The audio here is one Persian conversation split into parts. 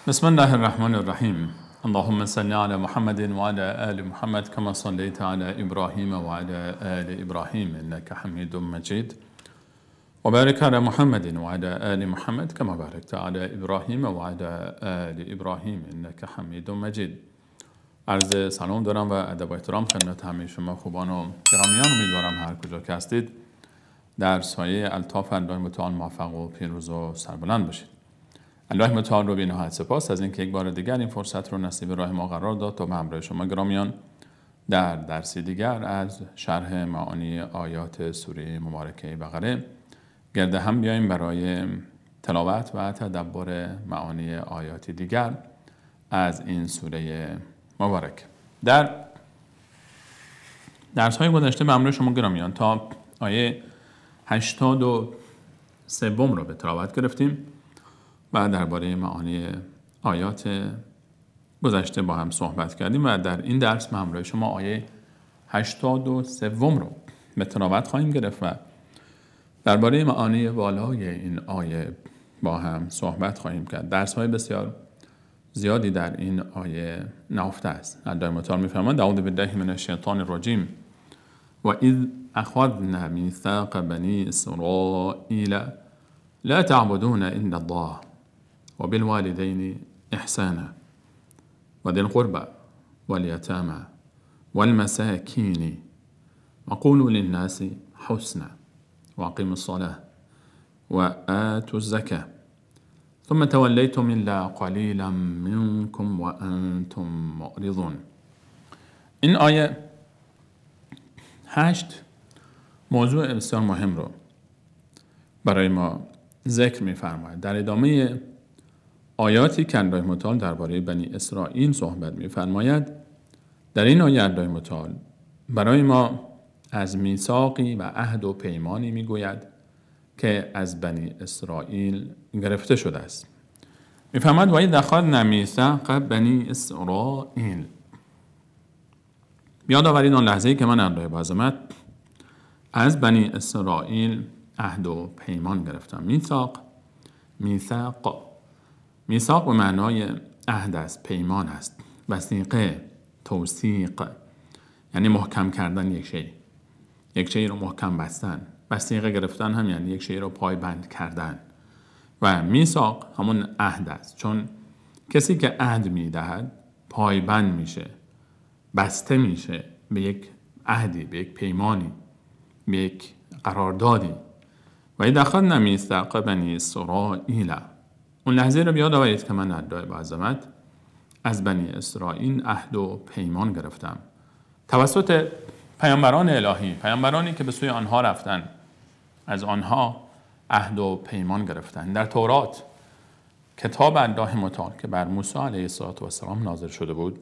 بسم الله الرحمن الرحیم. اللهم صل علی محمد و علی آل محمد كما صليت على ابراهیم و علی آل ابراهیم انك حمید مجید و بارک علی محمد و علی آل محمد كما بارکت علی ابراهیم و علی آل ابراهیم انك حمید مجید. عرض سلام دارم و ادب و احترام خدمت همه شما خوبان و گرامیان. امیدوارم هر کجا که هستید در سایه الطاف الله متعال موفق و پیروز و سربلند باشید. الله متعال رو بی‌نهایت سپاس از اینکه یک بار دیگر این فرصت رو نصیب راه ما قرار داد تا به همراه شما گرامیان در درسی دیگر از شرح معانی آیات سوره مبارکه بقره گرد هم بیاییم برای تلاوت و تدبر معانی آیات دیگر از این سوره مبارک. در درس‌های گذشته به همراه شما گرامیان تا آیه 83 رو به تلاوت گرفتیم و درباره معانی آیات گذشته با هم صحبت کردیم و در این درس به همراه شما آیه 83 رو به تلاوت خواهیم گرفت و درباره معانی والای این آیه با هم صحبت خواهیم کرد. درس‌های بسیار زیادی در این آیه نهفته است. الله متعال می‌فرماید اعوذ بالله من الشیطان الرجیم و اذ اخذنا میثاق بنی اسرائیل لا تعبدون الا الله وبالوالدين إحسانا وذي القربى واليتامى والمساكين وقولوا للناس حسنا وأقيموا الصلاة وآتوا الزكاة ثم توليتم إلا قليلا منكم وأنتم معرضون. این آیه 8 موضوع بسیار مهم رو برای ما ذکر می‌فرماید. در ادامه آیاتی که الله متعال درباره بنی اسرائیل صحبت می‌فرماید، در این آیه الله متعال برای ما از میثاقی و عهد و پیمانی میگوید که از بنی اسرائیل گرفته شده است. می‌فرماید و اذ اخذنا میثاق بنی اسرائیل. یاد آورید آن لحظه‌ای که من الله با عظمت از بنی اسرائیل عهد و پیمان گرفتم. میثاق به معنای عهد است، پیمان است. وثیقه، توثیق یعنی محکم کردن یک شی رو محکم بستن. وثیقه گرفتن هم یعنی یک شی رو پایبند کردن و میثاق همون عهد است، چون کسی که عهد میدهد پایبند میشه، بسته میشه به یک عهدی، به یک پیمانی، به یک قراردادی. و اذ اخذنا میثاق بنی اسرائیل، اون لحظه رو بیاد آورید که من الله با عظمت از بنی اسرائیل عهد و پیمان گرفتم توسط پیامبران الهی، پیامبرانی که به سوی آنها رفتن، از آنها عهد و پیمان گرفتن. در تورات کتاب الله متعال که بر موسی علیه السلام نازل شده بود،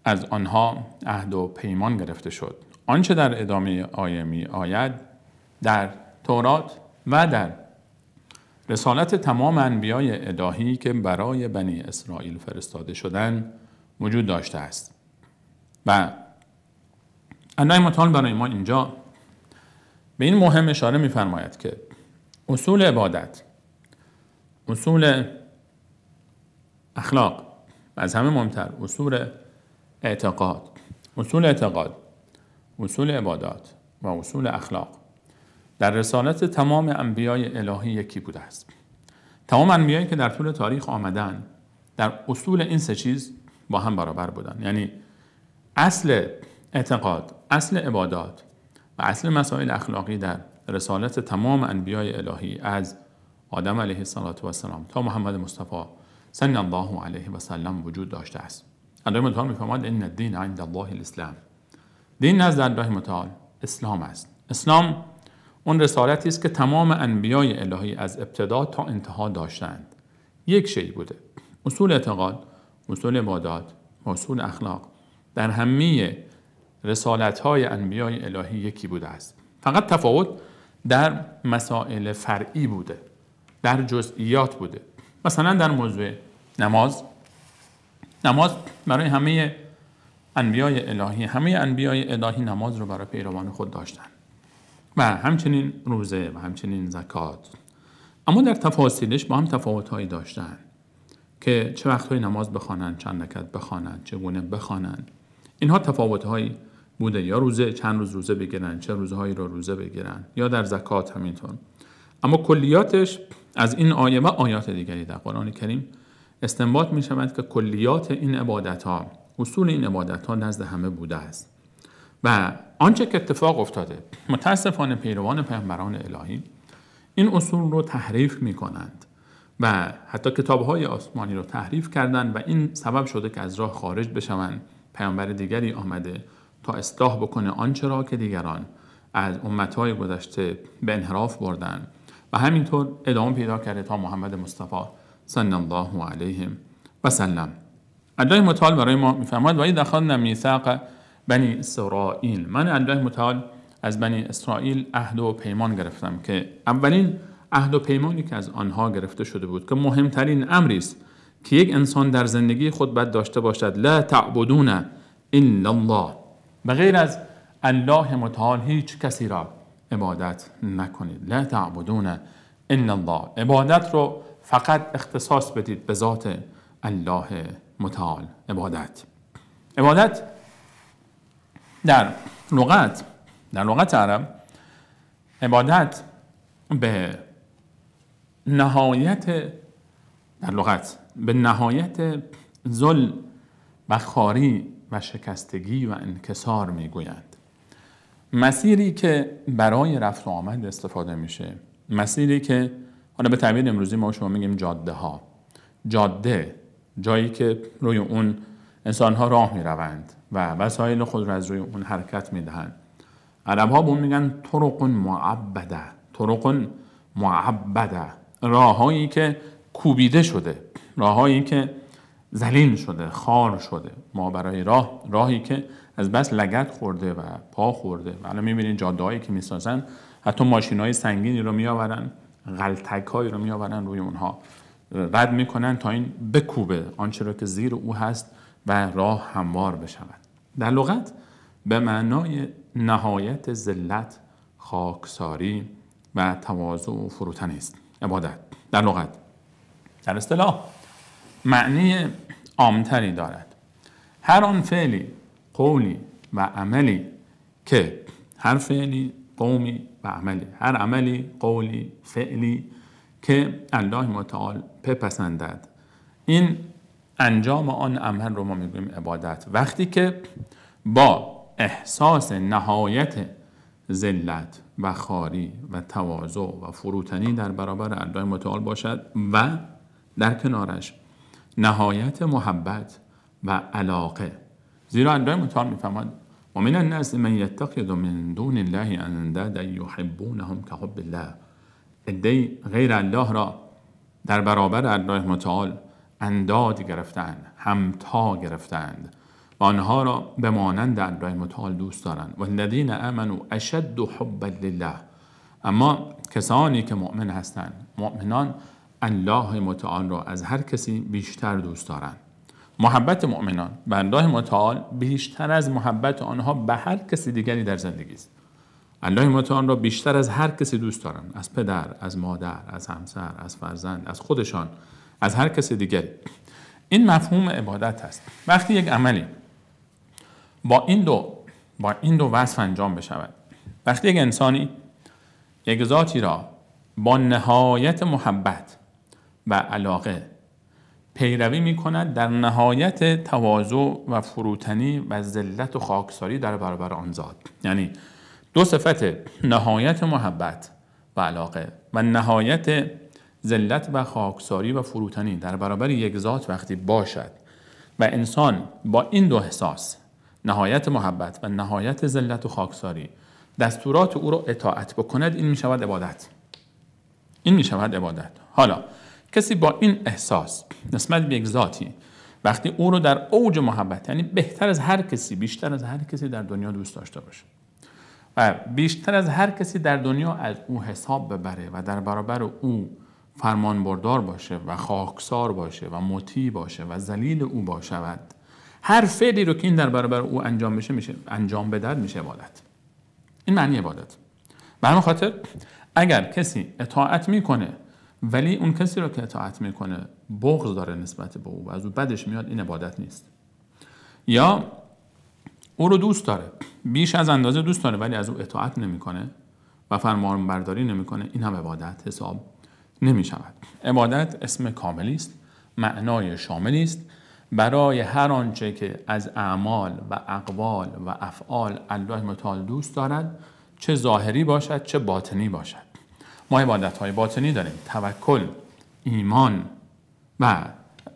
از آنها عهد و پیمان گرفته شد. آنچه در ادامه آیه می آید در تورات و در رسالت تمام انبیای الهی که برای بنی اسرائیل فرستاده شدن وجود داشته است. و الله متعال برای ما اینجا به این مهم اشاره می‌فرماید که اصول عبادت، اصول اخلاق، از همه مهمتر اصول اعتقاد، اصول عبادات و اصول اخلاق در رسالت تمام انبیای الهی یکی بوده است. تمام انبیایی که در طول تاریخ آمدن در اصول این سه چیز با هم برابر بودن. یعنی اصل اعتقاد، اصل عبادات و اصل مسائل اخلاقی در رسالت تمام انبیای الهی از آدم علیه السلام تا محمد مصطفی صلی الله علیه و سلم وجود داشته است. الله متعال می‌فرماید ان الدین عند الله الاسلام. دین نزد الله متعال اسلام است. اسلام اون رسالتی است که تمام انبیای الهی از ابتدا تا انتها داشتند. یک شی بوده. اصول اعتقاد، اصول عبادات و اصول اخلاق در همه رسالت‌های انبیای الهی یکی بوده است. فقط تفاوت در مسائل فرعی بوده، در جزئیات بوده. مثلا در موضوع نماز برای همه انبیای الهی نماز رو برای پیروان خود داشتند و همچنین روزه و همچنین زکات. اما در تفاصیلش با هم تفاوت‌هایی داشتن. که چه وقت‌های نماز بخوانند، چند رکعت بخوانند، چگونه بخوانند. اینها تفاوت‌هایی بوده، یا روزه چند روز روزه بگیرن، چه روزهایی را روزه بگیرن، یا در زکات همینطور. اما کلیاتش از این آیه و آیات دیگری در قرآن کریم استنباط می شود که کلیات این عبادت‌ها، اصول این عبادت‌ها نزد همه بوده است و آنچه که اتفاق افتاده متاسفانه پیروان پیامبران الهی این اصول رو تحریف می کنند و حتی کتاب‌های آسمانی رو تحریف کردند و این سبب شده که از راه خارج بشوند. پیامبر دیگری آمده تا اصلاح بکنه آنچه را که دیگران از امت‌های گذشته به انحراف بردن و همینطور ادامه پیدا کرده تا محمد مصطفی صلی الله علیه و سلم. الله متعال برای ما می‌فرماید و اذ اخذنا میثاق بنی اسرائیل، من الله متعال از بنی اسرائیل عهد و پیمان گرفتم که اولین عهد و پیمانی که از آنها گرفته شده بود که مهمترین امری است که یک انسان در زندگی خود باید داشته باشد، لا تعبدون الا الله، بغیر از الله متعال هیچ کسی را عبادت نکنید. لا تعبدون الا الله، عبادت رو فقط اختصاص بدید به ذات الله متعال. عبادت در لغت عرب، عبادت به نهایت ذل و خواری و شکستگی و انکسار میگویند. مسیری که برای رفت و آمد استفاده میشه، مسیری که حالا به تعبیر امروزی ما شما میگیم جاده، جایی که روی اون انسان‌ها راه میروند و وسایل خود را از روی اون حرکت میدهند. عرب‌ها به اون میگن طرق معبده، راه‌هایی که کوبیده شده، راه‌هایی که ذلیل شده، خار شده. ما برای راهی که از بس لگد خورده و پا خورده، الان می‌بینید جاده‌هایی که می‌سازن حتی ماشین‌های سنگینی رو می‌آورن، غلطک‌هایی رو می‌آورن روی اونها رد می‌کنن تا این بکوبه آنچه را که زیر او هست و راه هموار بشود. در لغت به معنای نهایت ذلت، خاکساری و تواضع و فروتنی است عبادت در لغت. در اصطلاح معنی عامتری دارد. هر آن فعلی، قولی و عملی که هر عملی، قولی، فعلی که الله متعال بپسندد، این انجام آن عمل رو ما میگویم عبادت. وقتی که با احساس نهایت ذلت و خواری و تواضع و فروتنی در برابر الله متعال باشد و در کنارش نهایت محبت و علاقه. زیرا الله متعال میفرماید و من الناس من یتخذ من دون الله اندادا یحبونهم کحب الله، عده‌ای غیر الله را در برابر الله متعال انداد گرفتند، همتا گرفتند و آنها را به مانند الله متعال دوست دارند. والذین آمنوا اشد حبا لله، اما کسانی که مؤمن هستند، مؤمنان الله متعال را از هر کسی بیشتر دوست دارند. محبت مؤمنان به الله متعال بیشتر از محبت آنها به هر کسی دیگری در زندگی است. الله متعال را بیشتر از هر کسی دوست دارند، از پدر، از مادر، از همسر، از فرزند، از خودشان، از هر کسی دیگری. این مفهوم عبادت است. وقتی یک عملی با این دو وصف انجام بشود، وقتی یک انسانی یک ذاتی را با نهایت محبت و علاقه پیروی می کند در نهایت تواضع و فروتنی و ذلت و خاکساری در برابر آن ذات، یعنی دو صفت نهایت محبت و علاقه و نهایت ذلت و خاکساری و فروتنی در برابر یک ذات وقتی باشد و انسان با این دو احساس، نهایت محبت و نهایت ذلت و خاکساری، دستورات او را اطاعت بکند، این می شود عبادت. حالا کسی با این احساس نسبت به یک ذاتی وقتی او رو در اوج محبت، یعنی بهتر از هر کسی، بیشتر از هر کسی در دنیا دوست داشته باشه و بیشتر از هر کسی در دنیا از او حساب ببره و در برابر او فرمان بردار باشه و خاکسار باشه و مطیع باشه و ذلیل او باشد، هر فعلی رو که این در برابر او انجام بشه انجام بدهد میشه عبادت. این معنی عبادت. به همین خاطر اگر کسی اطاعت میکنه ولی اون کسی رو که اطاعت میکنه بغض داره نسبت به او و از او بدش میاد، این عبادت نیست. یا او رو دوست داره، بیش از اندازه دوست داره، ولی از او اطاعت نمیکنه و فرمان برداری نمیکنه، این هم عبادت حساب نمی شود. عبادت اسم کاملی است، معنای شاملی است برای هر آنچه که از اعمال و اقوال و افعال الله متعال دوست دارد، چه ظاهری باشد چه باطنی باشد. ما عبادت‌های باطنی داریم، توکل، ایمان و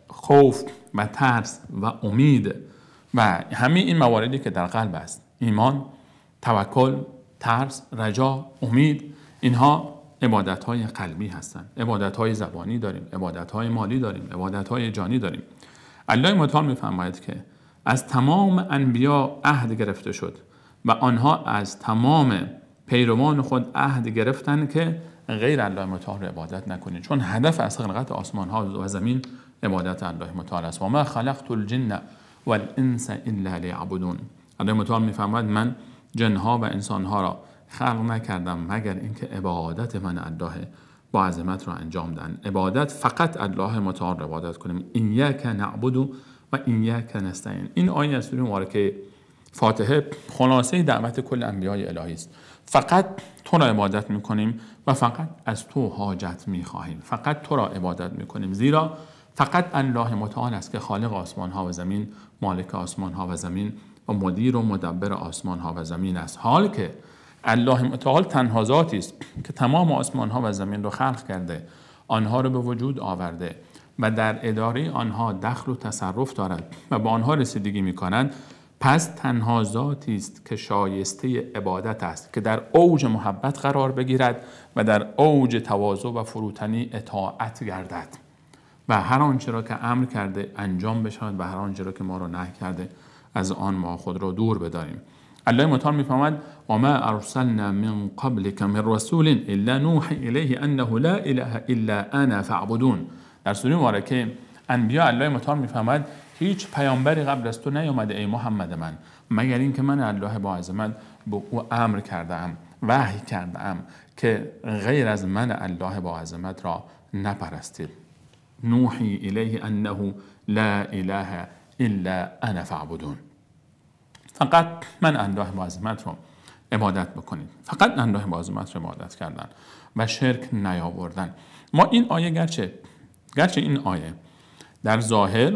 خوف و ترس و امید و همه این مواردی که در قلب است. ایمان، توکل، ترس، رجا، امید، اینها عبادت‌های قلبی هستند. عبادت‌های زبانی داریم، عبادت‌های مالی داریم، عبادت‌های جانی داریم. الله متعال می‌فرماید که از تمام انبیا عهد گرفته شد و آنها از تمام پیروان خود عهد گرفتن که غیر الله متعال را عبادت نکنید، چون هدف از خلقت آسمان ها و زمین عبادت الله متعال است. و ما خلقت الجن والانس الا لیعبدون. الله متعال میفرماید من جنها و انسانها را خلق نکردم مگر اینکه عبادت من الله با عظمت را انجام دهند. عبادت فقط الله متعال را عبادت کنیم. ایاک نعبد و ایاک نستعین. این آیه از سوره مبارکه فاتحه خلاصه دعوت کل انبیای الهی است. فقط تو را عبادت میکنیم و فقط از تو حاجت میخواهیم، فقط تو را عبادت میکنیم، زیرا فقط الله متعال است که خالق آسمان ها و زمین، مالک آسمان ها و زمین و مدیر و مدبر آسمان ها و زمین است. حال که الله متعال تنها ذاتی است که تمام آسمان ها و زمین را خلق کرده، آنها را به وجود آورده و در اداره آنها دخل و تصرف دارد و با آنها رسیدگی میکنند، پس تنها ذاتی است که شایسته عبادت است که در اوج محبت قرار بگیرد و در اوج تواضع و فروتنی اطاعت گردد و هر آنچه را که امر کرده انجام بشود و هر آنچه را که ما را نهی کرده از آن ما خود را دور بداریم. الله متعال می‌فرماید و ما ارسلنا من قبلک من رسول الا نوحی الیه انه لا اله الا انا فاعبدون. در سوره مبارکه انبیا الله متعال می‌فرماید هیچ پیامبری قبل از تو نیامده ای محمد من مگر اینکه من الله با عظمت به او امر کردم، وحی کردم که غیر از من الله با عظمت را نپرستید. نوحی الیه انه لا اله الا انا فاعبدون. فقط من الله با عظمت را عبادت بکنید، فقط الله با عظمت را عبادت کردن و شرک نیاوردن. ما این آیه گرچه این آیه در ظاهر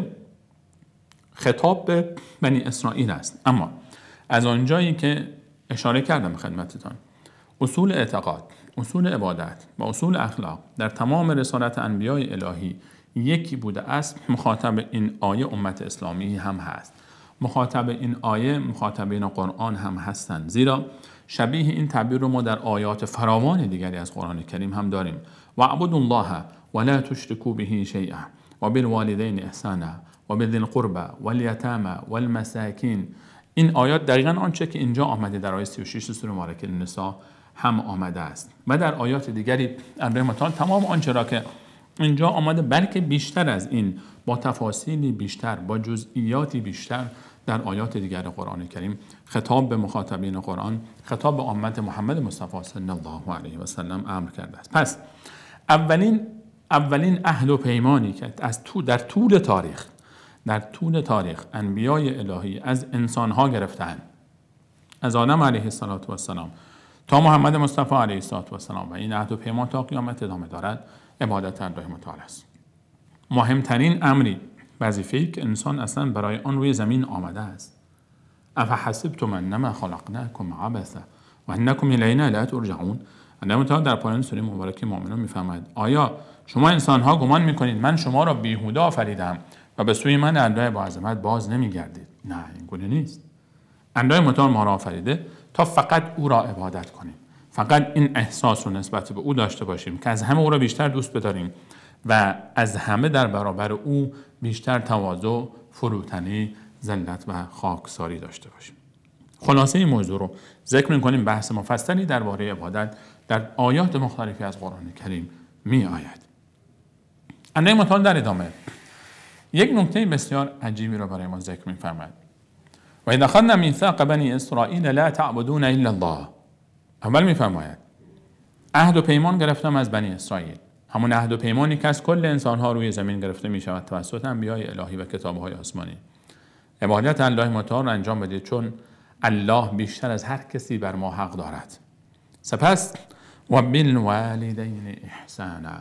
خطاب به بنی اسرائیل است، اما از آنجایی که اشاره کردم خدمتتان اصول اعتقاد، اصول عبادت و اصول اخلاق در تمام رسالت انبیای الهی یکی بوده است، مخاطب این آیه امت اسلامی هم هست، مخاطب این آیه مخاطبین قرآن هم هستند، زیرا شبیه این تعبیر رو ما در آیات فراوان دیگری از قرآن کریم هم داریم. واعبدوا الله ولا تشركوا به شیئا وبالوالدین احسانا وبذی القربى والیتامى والمساکین. این آیات دقیقاً آنچه که اینجا آمده در آیه 36 سوره مبارکه نساء هم آمده است و در آیات دیگری الله متعال تمام آنچه را که اینجا آمده بلکه بیشتر از این با تفاصیلی بیشتر با جزئیاتی بیشتر در آیات دیگر قرآن کریم خطاب به مخاطبین قرآن، خطاب به امت محمد مصطفی صلی الله علیه و سلم امر کرده است. پس اولین عهد و پیمانی که در طول تاریخ انبیای الهی از انسانها گرفتند، از آدم علیه السلام تا محمد مصطفی علیه السلام و این عهد و پیمان تا قیامت ادامه دارد، عبادت الله متعال است. مهمترین امری، وظیفه‌ای که انسان اصلا برای آن روی زمین آمده است. افحسبتم انما خلقناکم عبثا و انکم الینا لا ترجعون. الله متعال در پایان سوره مبارکه مؤمنان می‌فرماید آیا شما انسان‌ها گمان می‌کنید من شما را بیهوده آفریدم و به سوی من الله با عظمت باز نمی‌گردید؟ نه، این گونه نیست. الله متعال ما را آفریده تا فقط او را عبادت کنیم، فقط این احساس رو نسبت به او داشته باشیم که از همه او را بیشتر دوست بداریم و از همه در برابر او بیشتر تواضع، فروتنی، ذلت و خاکساری داشته باشیم. خلاصه این موضوع رو ذکر می‌کنیم. بحث مفصلی درباره عبادت در آیات مختلفی از قرآن کریم می‌آید. الله متعال در ادامه یک نکته بسیار عجیبی را برای ما ذکر می‌فرماید. و اذ اخذنا میثاق بنی اسرائیل لا تعبدون الا الله. اول می‌فرماید عهد و پیمان گرفتم از بنی اسرائیل همون عهد و پیمانی که از کل انسانها روی زمین گرفته می شود توسط انبیای الهی و کتابهای آسمانی. عبادت الله متعال را انجام بدید، چون الله بیشتر از هر کسی بر ما حق دارد. سپس و بالوالدین احسانا،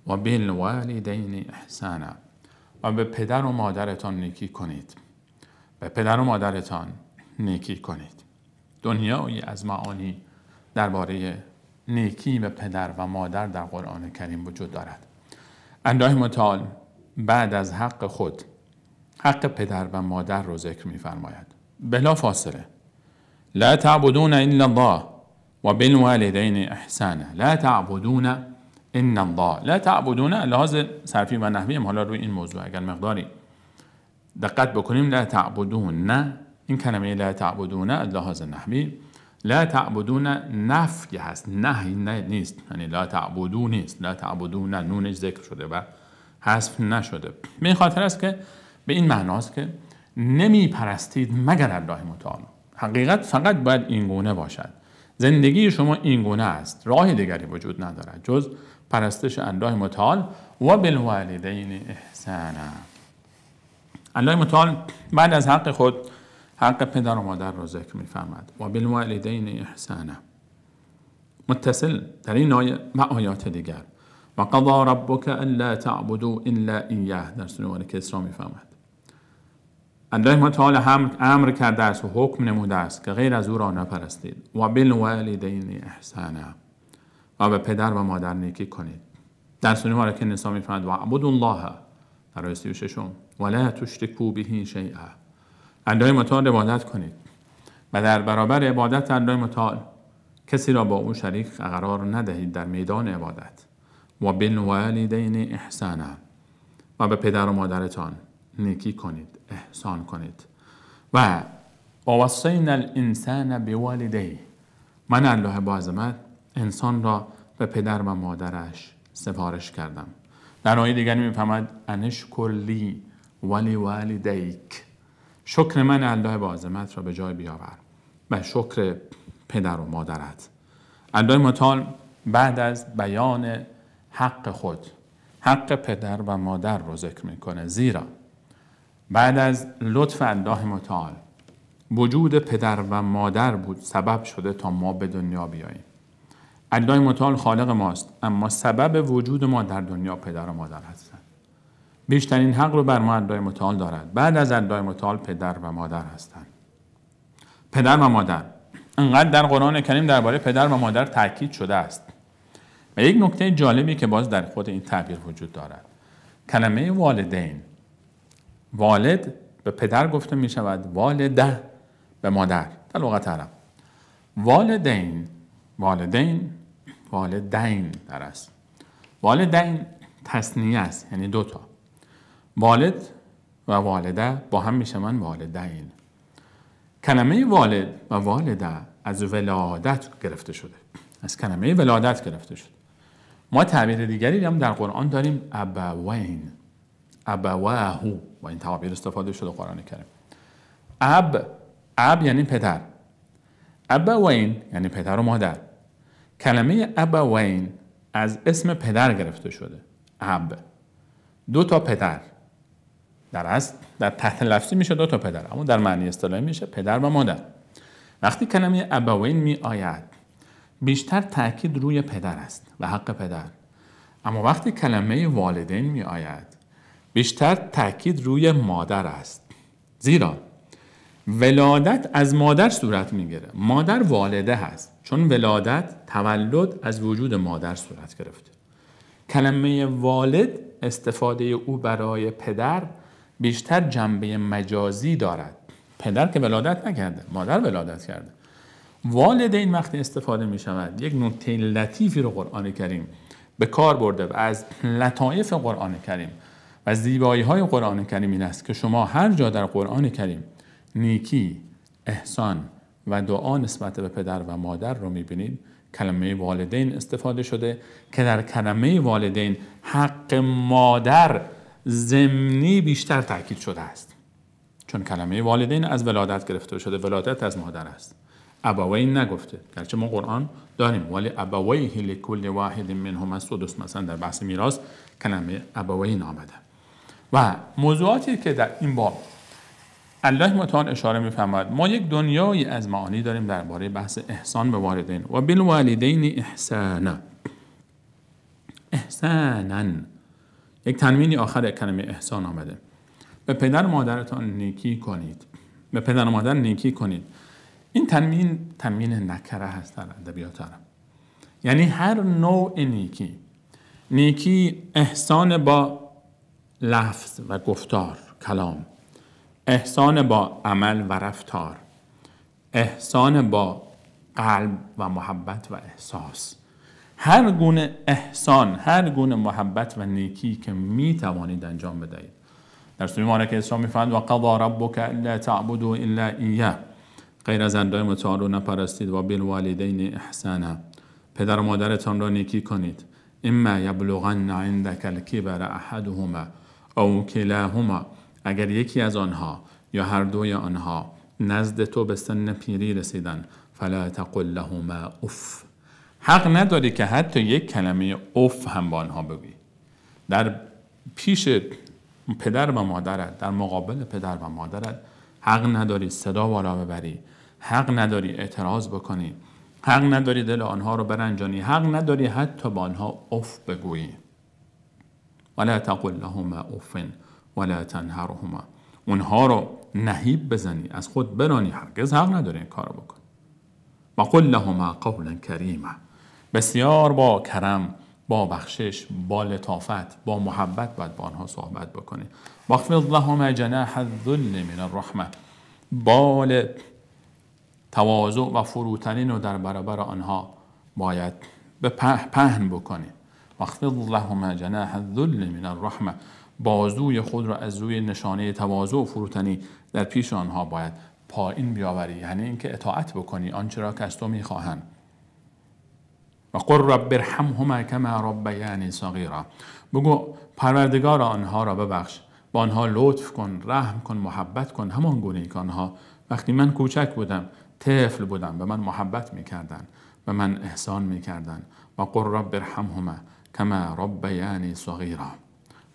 و بالوالدین احسانا، و به پدر و مادرتان نیکی کنید. به پدر و مادرتان نیکی کنید. دنیایی از معانی درباره نیکی به پدر و مادر در قرآن کریم وجود دارد. الله متعال بعد از حق خود حق پدر و مادر رو ذکر می‌فرماید بلا فاصله. لا تعبدون الا الله و بالوالدین احسانا. لا تعبدون الا الله. لا تعبدون لحاظ صرفی و نحوی حالا روی این موضوع اگر مقداری دقت بکنیم، لا تعبدون، نه این کلمه لا تعبدون لحاظ نحوی، لا تعبدون نفی هست، نهی نیست، یعنی لا تعبدون نیست، لا تعبدون نونش ذکر شده و حذف نشده. به این خاطر است که به این معناست که نمی پرستید مگر الله متعال. حقیقت فقط باید این گونه باشد. زندگی شما این گونه است، راه دیگری وجود ندارد جز پرستش الله متعال. و بالوالدین احسانا. الله متعال بعد از حق خود حق پدر و مادر را ذکر می‌فرماید. و بالوالدین احسانا متصل در این آیه و آیات دیگر. و قضا ربک الا تعبدوا الا ایاه در سوره کسری می‌فرماید. الله متعال امر کرده است و حکم نموده است که غیر از او را نپرستید. و بالوالدین احسانا، و به پدر و مادر نیکی کنید. در سوره که نساء می‌فرماید و اعبدوا الله در آیه 36 ولا تشرکوا به شیئا. الله متعال عبادت کنید و در برابر عبادت الله متعال کسی را با او شریک قرار ندهید در میدان عبادت. و بالوالدین احسانا، و به پدر و مادرتان نیکی کنید، احسان کنید. و وصینا الانسان بوالدیه، من الله با عظمت انسان را به پدر و مادرش سفارش کردم. در آیه دیگر می‌فرماید ان اشکر لی ولوالدیک، شکر من الله با عظمت را به جای بیاور و شکر پدر و مادرت. الله متعال بعد از بیان حق خود حق پدر و مادر رو ذکر میکنه، زیرا بعد از لطف الله متعال وجود پدر و مادر بود سبب شده تا ما به دنیا بیاییم. الله متعال خالق ماست، اما سبب وجود ما در دنیا پدر و مادر هستند. بیشترین حق رو بر ما الله متعال دارد. بعد از الله متعال پدر و مادر هستند. پدر و مادر انقدر در قرآن کریم درباره پدر و مادر تاکید شده است. و یک نکته جالبی که باز در خود این تعبیر وجود دارد، کلمه والدین، والد به پدر گفته می شود، والده به مادر در لغت عرب. والدین در است. والدین تثنیه است، یعنی دوتا. والد و والده با هم می شوند والدین. کلمه والد و والده از ولادت گرفته شده، از کلمه ولادت گرفته شده. ما تعبیر دیگری هم در قرآن داریم، ابوین، ابواهو، با این تعبیر استفاده شده قرآن کریم. اب یعنی پدر، ابوین یعنی پدر و مادر. کلمه ابوین از اسم پدر گرفته شده، اب، دو تا پدر. در اصل در تحت لفظی میشه دو تا پدر، اما در معنی اصطلاحی میشه پدر و مادر. وقتی کلمه ابوین می آید بیشتر تأکید روی پدر است و حق پدر، اما وقتی کلمه والدین می آید بیشتر تأکید روی مادر است، زیرا ولادت از مادر صورت میگیره. مادر والده هست چون ولادت تولد از وجود مادر صورت گرفته. کلمه والد استفاده او برای پدر بیشتر جنبه مجازی دارد. پدر که ولادت نکرده، مادر ولادت کرده. والدین وقتی استفاده می شود یک نکته لطیفی رو قرآن کریم به کار برده و از لطایف قرآن کریم و زیبایی های قرآن کریم این است که شما هر جا در قرآن کریم نیکی، احسان و دعا نسبت به پدر و مادر رو می بینید کلمه والدین استفاده شده که در کلمه والدین حق مادر ضمنی بیشتر تاکید شده است، چون کلمه والدین از ولادت گرفته شده، ولادت از مادر است. ابوین نگفته، گرچه ما قرآن داریم ولی ابویه لکل واحد منهما السدس مثلا در بحث میراث کلمه ابوین آمده. و موضوعاتی که در این باب الله متعال اشاره می‌فرماید، ما یک دنیایی از معانی داریم درباره بحث احسان به والدین و بالوالدین احسانا. احسانا یک تنوینی آخر کلمه احسان آمده. به پدر و مادرتان نیکی کنید. به پدر و مادر نیکی کنید. این تنوین نکره هست در ادبیات عرب. یعنی هر نوع نیکی احسان با لفظ و گفتار کلام، احسان با عمل و رفتار، احسان با قلب و محبت و احساس. هر گونه احسان، هر گونه محبت و نیکی که می توانید انجام بدهید. در سوره مبارکه اسراء می‌فرماید و قضى ربک الا تعبدوا الا ایاه، غیر از الله متعال رو نپرستید و بالوالدین احسانا، پدر و مادرتان را نیکی کنید. اما یبلغن عندک الکبر احدهما او کلاهما، اگر یکی از آنها یا هر دوی آنها نزد تو به سن پیری رسیدن، فلا تقل لهما اف، حق نداری که حتی یک کلمه اف هم با آنها بگویی. در پیش پدر و مادرت، در مقابل پدر و مادرت حق نداری صدا بالا ببری، حق نداری اعتراض بکنی، حق نداری دل آنها رو برنجانی، حق نداری حتی با آنها اف بگویی. ولا تقل لهما اف ولا تنهرهما، اونها رو نهیب بزنی، از خود برانی، هرگز حق نداری این کارو بکن. و قل لهما قولا کریما، بسیار با کرم، با بخشش، با لطافت، با محبت باید با آنها صحبت بکنی. واخفض لهما جناح الذل من الرحمه، بال تواضع و فروتنی رو در برابر آنها باید به پهن بکنی. واخفض لهما جناح الذل من الرحمه، بازوی خود را از روی نشانه تواضع و فروتنی در پیش آنها باید پایین بیاوری، یعنی اینکه اطاعت بکنی آنچه را که از تو میخواهند. و قل رب ارحمهما کما ربیانی صغیرا، بگو پروردگار آنها را ببخش، با آنها لطف کن، رحم کن، محبت کن، همان گونه که آنها وقتی من کوچک بودم، طفل بودم، به من محبت میکردن، به من احسان میکردن. و قل رب ارحمهما کما ربیانی صغیرا،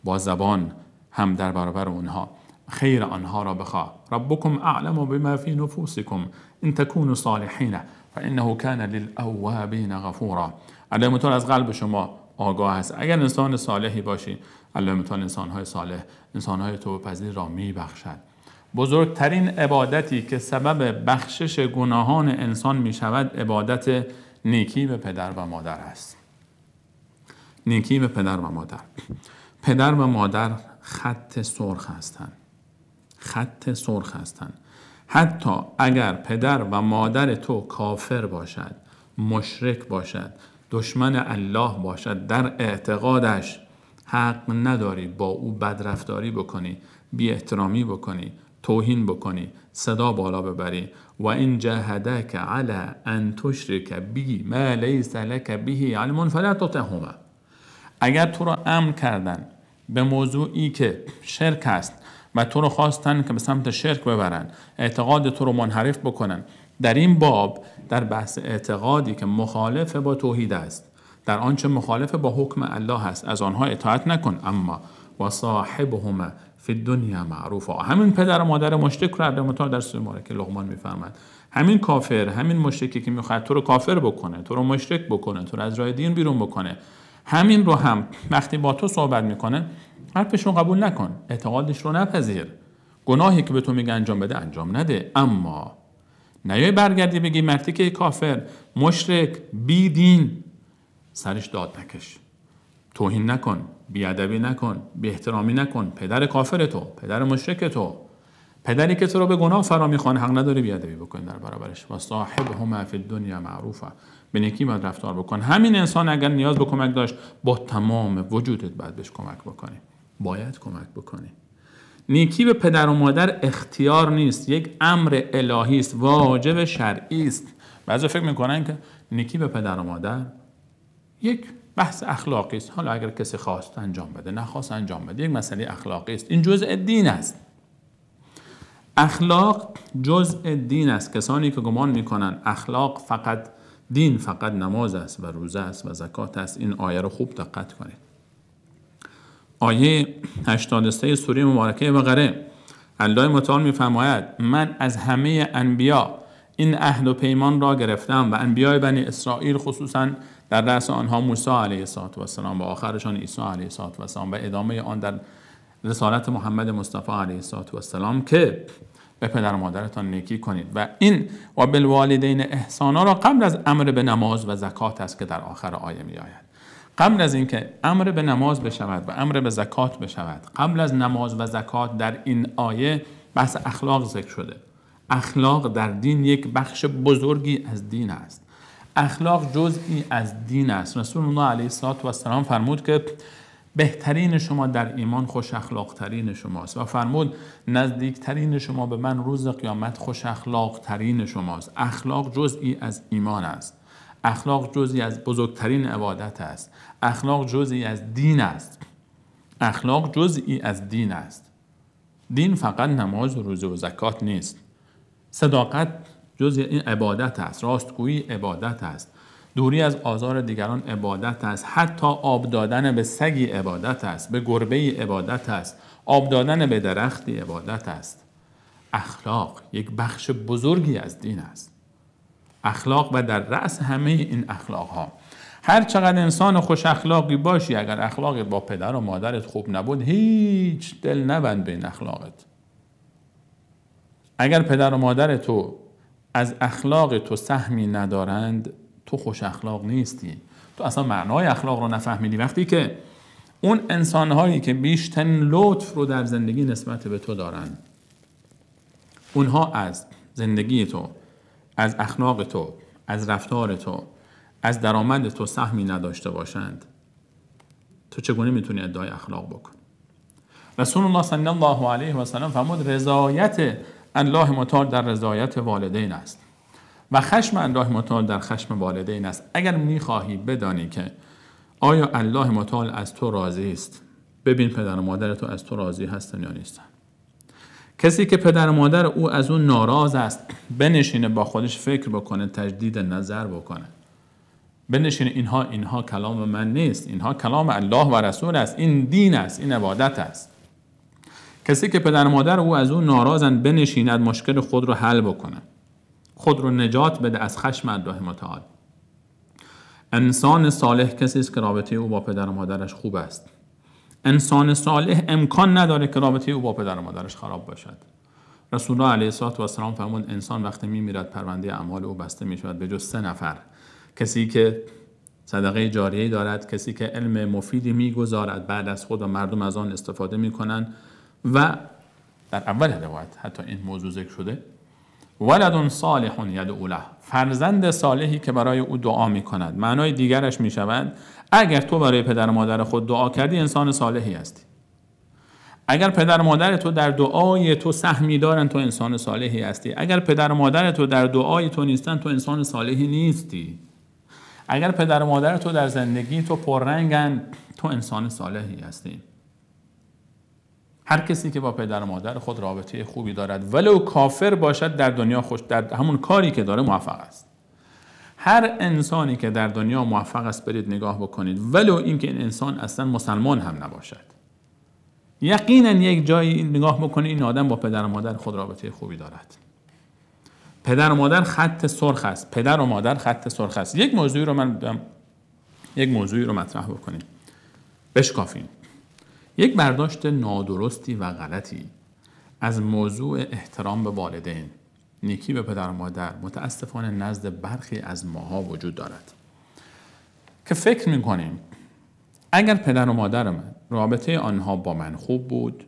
با زبان هم در برابر اونها خیر آنها را بخواه. ربکم اعلم بما فی نفوسکم ان تکونوا صالحین فانه کان للأوابین غفورا، الله متعال از قلب شما آگاه است، اگر انسان صالحی باشی الله متعال انسانهای صالح، انسانهای توبه‌پذیر را میبخشد. بزرگترین عبادتی که سبب بخشش گناهان انسان میشود عبادت نیکی به پدر و مادر است. نیکی به پدر و مادر. پدر و مادر خط سرخ هستند. خط سرخ هستند. حتی اگر پدر و مادر تو کافر باشد، مشرک باشد، دشمن الله باشد، در اعتقادش حق نداری با او بدرفتاری بکنی، بی احترامی بکنی، توهین بکنی، صدا بالا ببری. و این جاهداک علی ان تشرک بی ما لیس لک به علم فلا تطعهما، اگر تو را امر کردن به موضوعی که شرک است و تو رو خواستن که به سمت شرک ببرن، اعتقاد تو رو منحرف بکنن، در این باب در بحث اعتقادی که مخالف با توحید است، در آنچه مخالف با حکم الله است، از آنها اطاعت نکن. اما و صاحبهما فی الدنیا معروفا، همین پدر و مادر مشرک رو الله متعال در سوره مبارکه لقمان میفرماید، همین کافر، همین مشرکی که میخواد تو رو کافر بکنه، تو رو مشرک بکنه، تو رو از راه دین بیرون بکنه، همین رو هم وقتی با تو صحبت میکنه حرفش رو قبول نکن، اعتقادش رو نپذیر، گناهی که به تو میگه انجام بده انجام نده. اما نیای برگردی بگی مردی که کافر، مشرک، بی دین، سرش داد نکش، توهین نکن، بیادبی نکن، بی احترامی نکن. پدر کافر تو، پدر مشرک تو، پدری که تو رو به گناه فرا میخوانه، حق نداری بیادبی بکن در برابرش. و صاحبهما فی الدنیا معروفا، به نیکی باید رفتار بکن. همین انسان اگر نیاز به کمک داشت، با تمام وجودت باید بهش کمک بکنی، باید کمک بکنی. نیکی به پدر و مادر اختیار نیست، یک امر الهی است، واجب شرعی است. بعضی فکر میکنن که نیکی به پدر و مادر یک بحث اخلاقی است، حالا اگر کسی خواست انجام بده، نخواست انجام بده، یک مسئله اخلاقی است، این جزء دین است. اخلاق جزء دین است. کسانی که گمان میکنن اخلاق فقط دین، فقط نماز است و روزه است و زکات است، این آیه رو خوب دقت کنید. آیه 83 سوره مبارکه بقره، الله متعال میفرماید من از همه انبیا این عهد و پیمان را گرفتم و انبیای بنی اسرائیل خصوصا در رأس آنها موسی علیه السلام و آخرشان عیسی علیه السلام و ادامه آن در رسالت محمد مصطفی علیه السلام که به پدر و مادرتان نیکی کنید و این و بالوالدین احسانا را قبل از امر به نماز و زکات است که در آخر آیه می آید. قبل از اینکه امر به نماز بشود و امر به زکات بشود، قبل از نماز و زکات در این آیه بحث اخلاق ذکر شده. اخلاق در دین یک بخش بزرگی از دین است. اخلاق جزئی از دین است. رسول الله علیه السلام فرمود که بهترین شما در ایمان خوش اخلاق ترین شماست و فرمود نزدیکترین شما به من روز قیامت خوش اخلاق ترین شماست. اخلاق جزئی از ایمان است. اخلاق جزئی از بزرگترین عبادت است. اخلاق جزئی از دین است. اخلاق جزئی از دین است. دین فقط نماز و روزه و زکات نیست. صداقت جزئی این عبادت است. راستگویی عبادت است. دوری از آزار دیگران عبادت است. حتی آب دادن به سگی عبادت است. به گربه‌ای عبادت است. آب دادن به درختی عبادت است. اخلاق یک بخش بزرگی از دین است. اخلاق و در رأس همه این اخلاق ها، هر چقدر انسان خوش اخلاقی باشی، اگر اخلاقت با پدر و مادرت خوب نبود، هیچ دل نبند به این اخلاقت. اگر پدر و مادر تو از اخلاق تو سهمی ندارند، تو خوش اخلاق نیستی. تو اصلا معنای اخلاق رو نفهمیدی. وقتی که اون انسانهایی که بیشترین لطف رو در زندگی نسبت به تو دارن، اونها از زندگی تو، از اخلاق تو، از رفتار تو، از درآمد تو سهمی نداشته باشند، تو چگونه میتونی ادعای اخلاق بکن؟ رسول الله صلی الله علیه و سلم فرمود رضایت الله متعال در رضایت والدین است و خشم الله متعال در خشم والدین است. اگر میخواهی بدانی که آیا الله متعال از تو راضی است، ببین پدر و مادر تو از تو راضی هستن یا نیستن. کسی که پدر و مادر او از اون ناراض است، بنشینه با خودش فکر بکنه، تجدید نظر بکنه، بنشینه اینها کلام من نیست، اینها کلام الله و رسول است، این دین است، این عبادت است. کسی که پدر و مادر او از اون ناراضن، بنشیند مشکل خود رو حل بکنه، خود رو نجات بده از خشم الله متعال. انسان صالح کسی است که رابطه او با پدر و مادرش خوب است. انسان صالح امکان نداره که رابطه او با پدر و مادرش خراب باشد. رسول الله علیه السلام فرمود انسان وقتی میمیرد پرونده اعمال او بسته میشود به جز 3 نفر: کسی که صدقه جاریه دارد، کسی که علم مفیدی میگذارد بعد از خود و مردم از آن استفاده میکنند، و در اول روایت حتی این موضوع ذکر شده ولد صالح یدعو له، فرزند صالحی که برای او دعا میکند. معنای دیگرش میشود اگر تو برای پدر و مادر خود دعا کردی، انسان صالحی هستی. اگر پدر و مادر تو در دعای تو سهمی دارن، تو انسان صالحی هستی. اگر پدر و مادر تو در دعای تو نیستن، تو انسان صالحی نیستی. اگر پدر و مادر تو در زندگی تو پررنگن، تو انسان صالحی هستی. هر کسی که با پدر و مادر خود رابطه خوبی دارد، ولو کافر باشد، در دنیا در همون کاری که داره موفق است. هر انسانی که در دنیا موفق است برید نگاه بکنید، ولو اینکه این انسان اصلا مسلمان هم نباشد، یقینا یک جایی نگاه بکنید این آدم با پدر و مادر خود رابطه خوبی دارد. پدر و مادر خط سرخ است. پدر و مادر خط سرخ است. یک موضوعی رو مطرح بکنیم، بشکافیم. یک برداشت نادرستی و غلطی از موضوع احترام به والدین، نیکی به پدر و مادر، متاسفانه نزد برخی از ماها وجود دارد که فکر میکنیم اگر پدر و مادر من رابطه آنها با من خوب بود،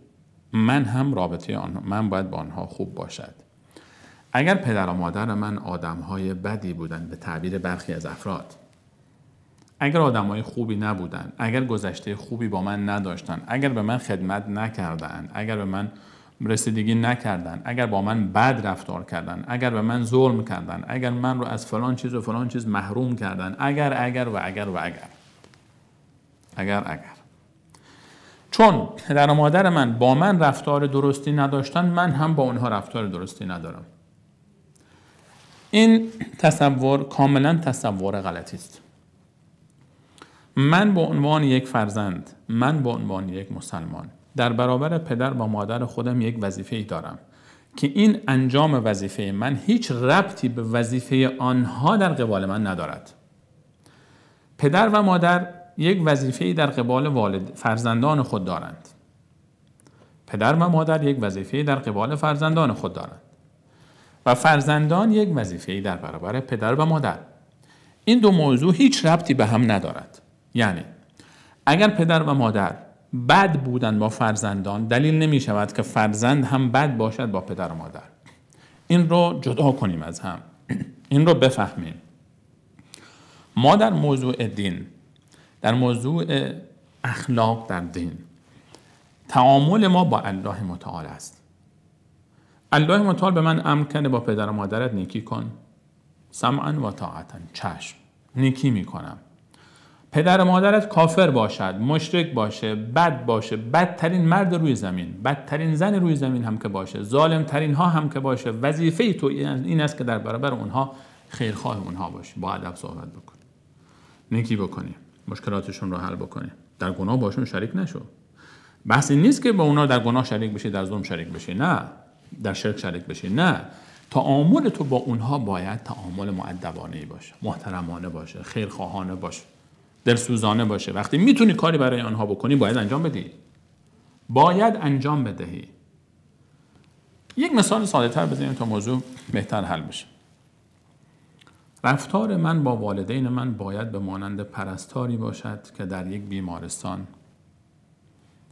من باید با آنها خوب باشد. اگر پدر و مادر من آدمهای بدی بودند به تعبیر برخی از افراد، اگر آدمای خوبی نبودن، اگر گذشته خوبی با من نداشتن، اگر به من خدمت نکردن، اگر به من رسیدگی نکردن، اگر با من بد رفتار کردن، اگر به من ظلم کردن، اگر من رو از فلان چیز و فلان چیز محروم کردن، اگر چون پدر و مادر من با من رفتار درستی نداشتن، من هم با اونها رفتار درستی ندارم. این تصور کاملا تصور غلطی است. من به عنوان یک فرزند، من به عنوان یک مسلمان در برابر پدر و مادر خودم یک وظیفه‌ای دارم که این انجام وظیفه من هیچ ربطی به وظیفه آنها در قبال من ندارد. پدر و مادر یک وظیفه‌ای در قبال فرزندان خود دارند. پدر و مادر یک وظیفه‌ای در قبال فرزندان خود دارند و فرزندان یک وظیفه‌ای در برابر پدر و مادر. این دو موضوع هیچ ربطی به هم ندارد. یعنی اگر پدر و مادر بد بودن با فرزندان، دلیل نمی شود که فرزند هم بد باشد با پدر و مادر. این رو جدا کنیم از هم. این رو بفهمیم. ما در موضوع دین، در موضوع اخلاق در دین، تعامل ما با الله متعال است. الله متعال به من امر کرده با پدر و مادرت نیکی کن. سمعا و طاعتا، چشم، نیکی میکنم. پدر و مادرت کافر باشد، مشرک باشه، بد باشه، بدترین مرد روی زمین، بدترین زن روی زمین هم که باشه، ظالم ترین ها هم که باشه، وظیفه تو این است که در برابر اونها خیرخواه اونها باشی، با ادب صحبت بکن، نیکی بکنی، مشکلاتشون رو حل بکنی، در گناه باشون شریک نشو. بحث این نیست که با اونا در گناه شریک بشی، در ظلم شریک بشی، نه، در شرک شریک بشی، نه. تعامل تو با اونها باید تعامل مؤدبانه‌ای باشه، محترمانه باشه، خیرخواهانه باشه، دلسوزانه باشه. وقتی میتونی کاری برای آنها بکنی باید انجام بدی. باید انجام بدهی. یک مثال ساده تر بزنیم تا موضوع بهتر حل بشه. رفتار من با والدین من باید به مانند پرستاری باشد که در یک بیمارستان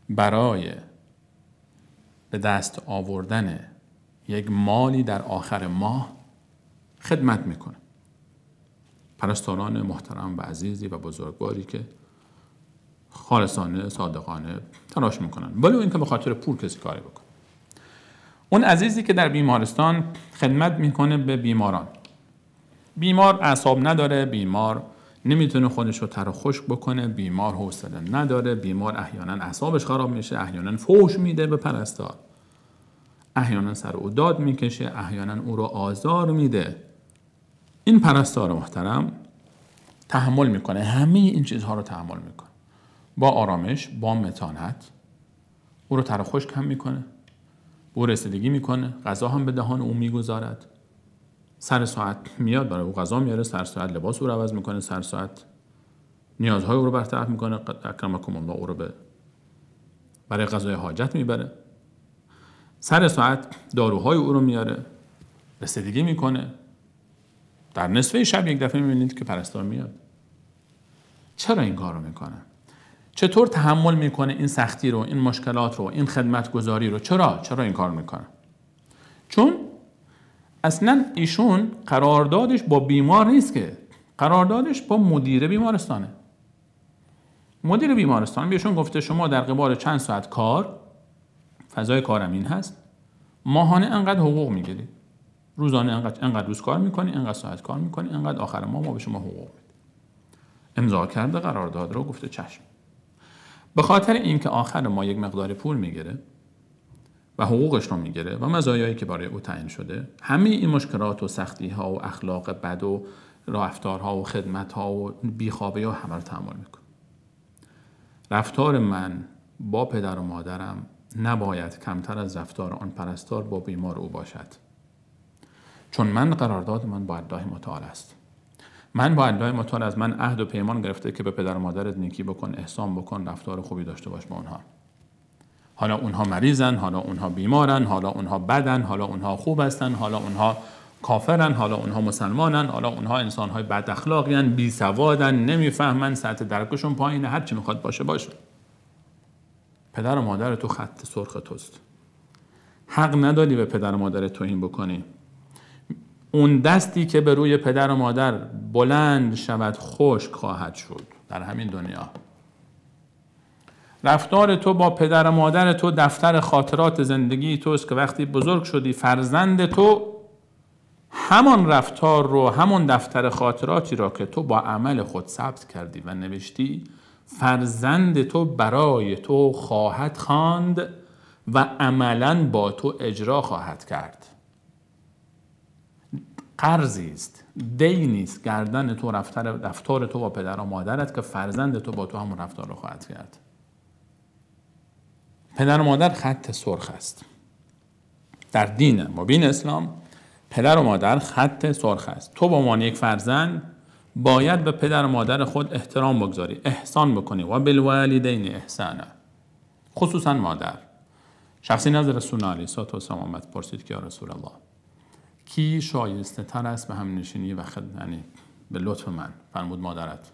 برای به دست آوردن یک مالی در آخر ماه خدمت میکنه. پرستاران محترم و عزیزی و بزرگواری که خالصانه، صادقانه تلاش میکنن، ولی اینکه به خاطر پول کسی کاری بکنه. اون عزیزی که در بیمارستان خدمت میکنه به بیماران، بیمار اعصاب نداره، بیمار نمیتونه خودش رو تر و خشک بکنه، بیمار حوصله نداره، بیمار احیانا اعصابش خراب میشه، احیانا فحش میده به پرستار، احیانا سر او داد میکشه، احیانا او رو آزار میده. این پرستار محترم تحمل میکنه، همه این چیزها رو تحمل میکنه، با آرامش، با متانت او رو تر و خشک هم میکنه، او رسیدگی میکنه، غذا هم به دهان او میگذارد، سر ساعت میاد برای او غذا میاره، سر ساعت لباس او رو عوض میکنه، سر ساعت نیازهای او رو برطرف میکنه، اکرمکم الله او رو برای قضای حاجت میبره، سر ساعت داروهای او رو میاره، رسیدگی میکنه. در نصفه شب یک دفعه میبینید که پرستار میاد. چرا این کار رو میکنه؟ چطور تحمل میکنه این سختی رو، این مشکلات رو، این خدمتگزاری رو؟ چرا این کار میکنه؟ چون اصلا ایشون قراردادش با بیمار نیست، که قراردادش با مدیر بیمارستانه. مدیر بیمارستان بهشون گفته شما در قبال چند ساعت کار، فضای کارم این هست، ماهانه انقدر حقوق میگیری، روزانه انقدر روز کار میکنی، انقدر ساعت کار میکنی، انقدر آخر ماه ما به شما حقوق میدیم. امضا کرده قرارداد رو، گفته چشم. به خاطر اینکه آخر ما یک مقدار پول میگیره و حقوقش رو میگیره و مزایایی که برای او تعیین شده، همه این مشکلات و سختی ها و اخلاق بد و رفتارها و خدمت ها و بیخوابی ها همه رو تحمل میکنه. رفتار من با پدر و مادرم نباید کمتر از رفتار آن پرستار با بیمار او باشد. چون من قرارداد من با الله متعال است. من با الله متعال از من عهد و پیمان گرفته که به پدر و مادرت نیکی بکن، احسان بکن، رفتار خوبی داشته باش با اونها. حالا اونها مریضن، حالا اونها بیمارن، حالا اونها بدن، حالا اونها خوب هستن، حالا اونها کافرن، حالا اونها مسلمانن، حالا اونها انسانهای بد اخلاقین، بی سوادن، نمیفهمن، سطح درکشون پایینه، هر چی میخواد باشه. پدر و مادر تو خط سرخ توست. حق نداری به پدر و مادر توهین بکنی. اون دستی که به روی پدر و مادر بلند شود خشک خواهد شد در همین دنیا. رفتار تو با پدر و مادر تو دفتر خاطرات زندگی توست که وقتی بزرگ شدی فرزند تو همان رفتار رو، همون دفتر خاطراتی را که تو با عمل خود ثبت کردی و نوشتی، فرزند تو برای تو خواهد خواند و عملاً با تو اجرا خواهد کرد. قرضی است، دینی است گردن تو، رفتار تو با پدر و مادرت که فرزند تو با تو همون رفتار رو خواهد کرد. پدر و مادر خط سرخ است. در دین مبین اسلام پدر و مادر خط سرخ است. تو به عنوان یک فرزند باید به پدر و مادر خود احترام بگذاری، احسان بکنی. و بالوالدین احسانا، خصوصا مادر. شخصی نزد رسول الله علیه السلام آمد پرسید که یا رسول الله کی شایسته تر است به هم نشینی و یعنی به لطف من؟ فرمود مادرت.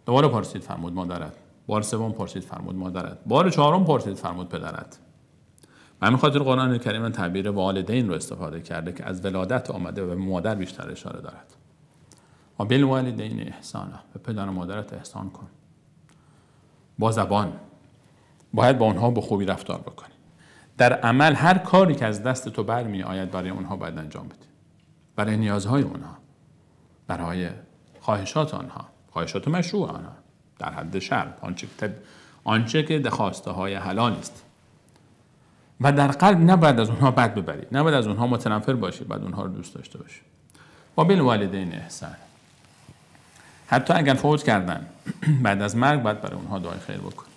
دوباره پرسید، فرمود مادرت. بار سوم پرسید، فرمود مادرت. بار چهارم پرسید، فرمود پدرت. به همین خاطر قرآن کریم تعبیر والدین رو استفاده کرده که از ولادت آمده و به مادر بیشتر اشاره دارد. و بالوالدین احسانا، به پدر و مادرت احسان کن. با زبان باید با اونها به خوبی رفتار بکنی. در عمل هر کاری که از دست تو برمی آید برای اونها باید انجام بدی. برای نیازهای اونها، برای خواهشات آنها، خواهشات مشروع آنها در حد شرع، آنچه که خواسته های حلال است. و در قلب نباید از اونها بد ببری، نباید از اونها متنفر باشی، باید اونها رو دوست داشته باشی. و بالوالدین احسان، حتی اگر فوت کردن بعد از مرگ باید برای اونها دعای خیر بکنی،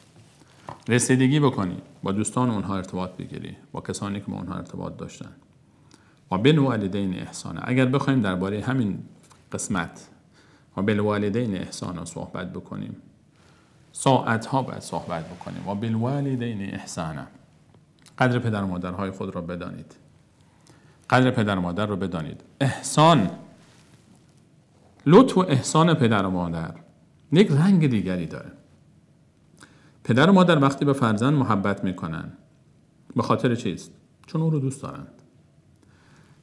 رسیدگی بکنی، با دوستان اونها ارتباط بگیری، با کسانی که با اونها ارتباط داشتن. و بالوالدین احسان، اگر بخوایم درباره همین قسمت و بالوالدین احسان صحبت بکنیم ساعتها باید صحبت بکنیم. و بالوالدین احسان، قدر پدر و مادرهای خود را بدانید، قدر پدر و مادر را بدانید. احسان، لطف و احسان پدر و مادر یک رنگ دیگری داره. پدر و مادر وقتی به فرزند محبت میکنن به خاطر چیست؟ چون او رو دوست دارند.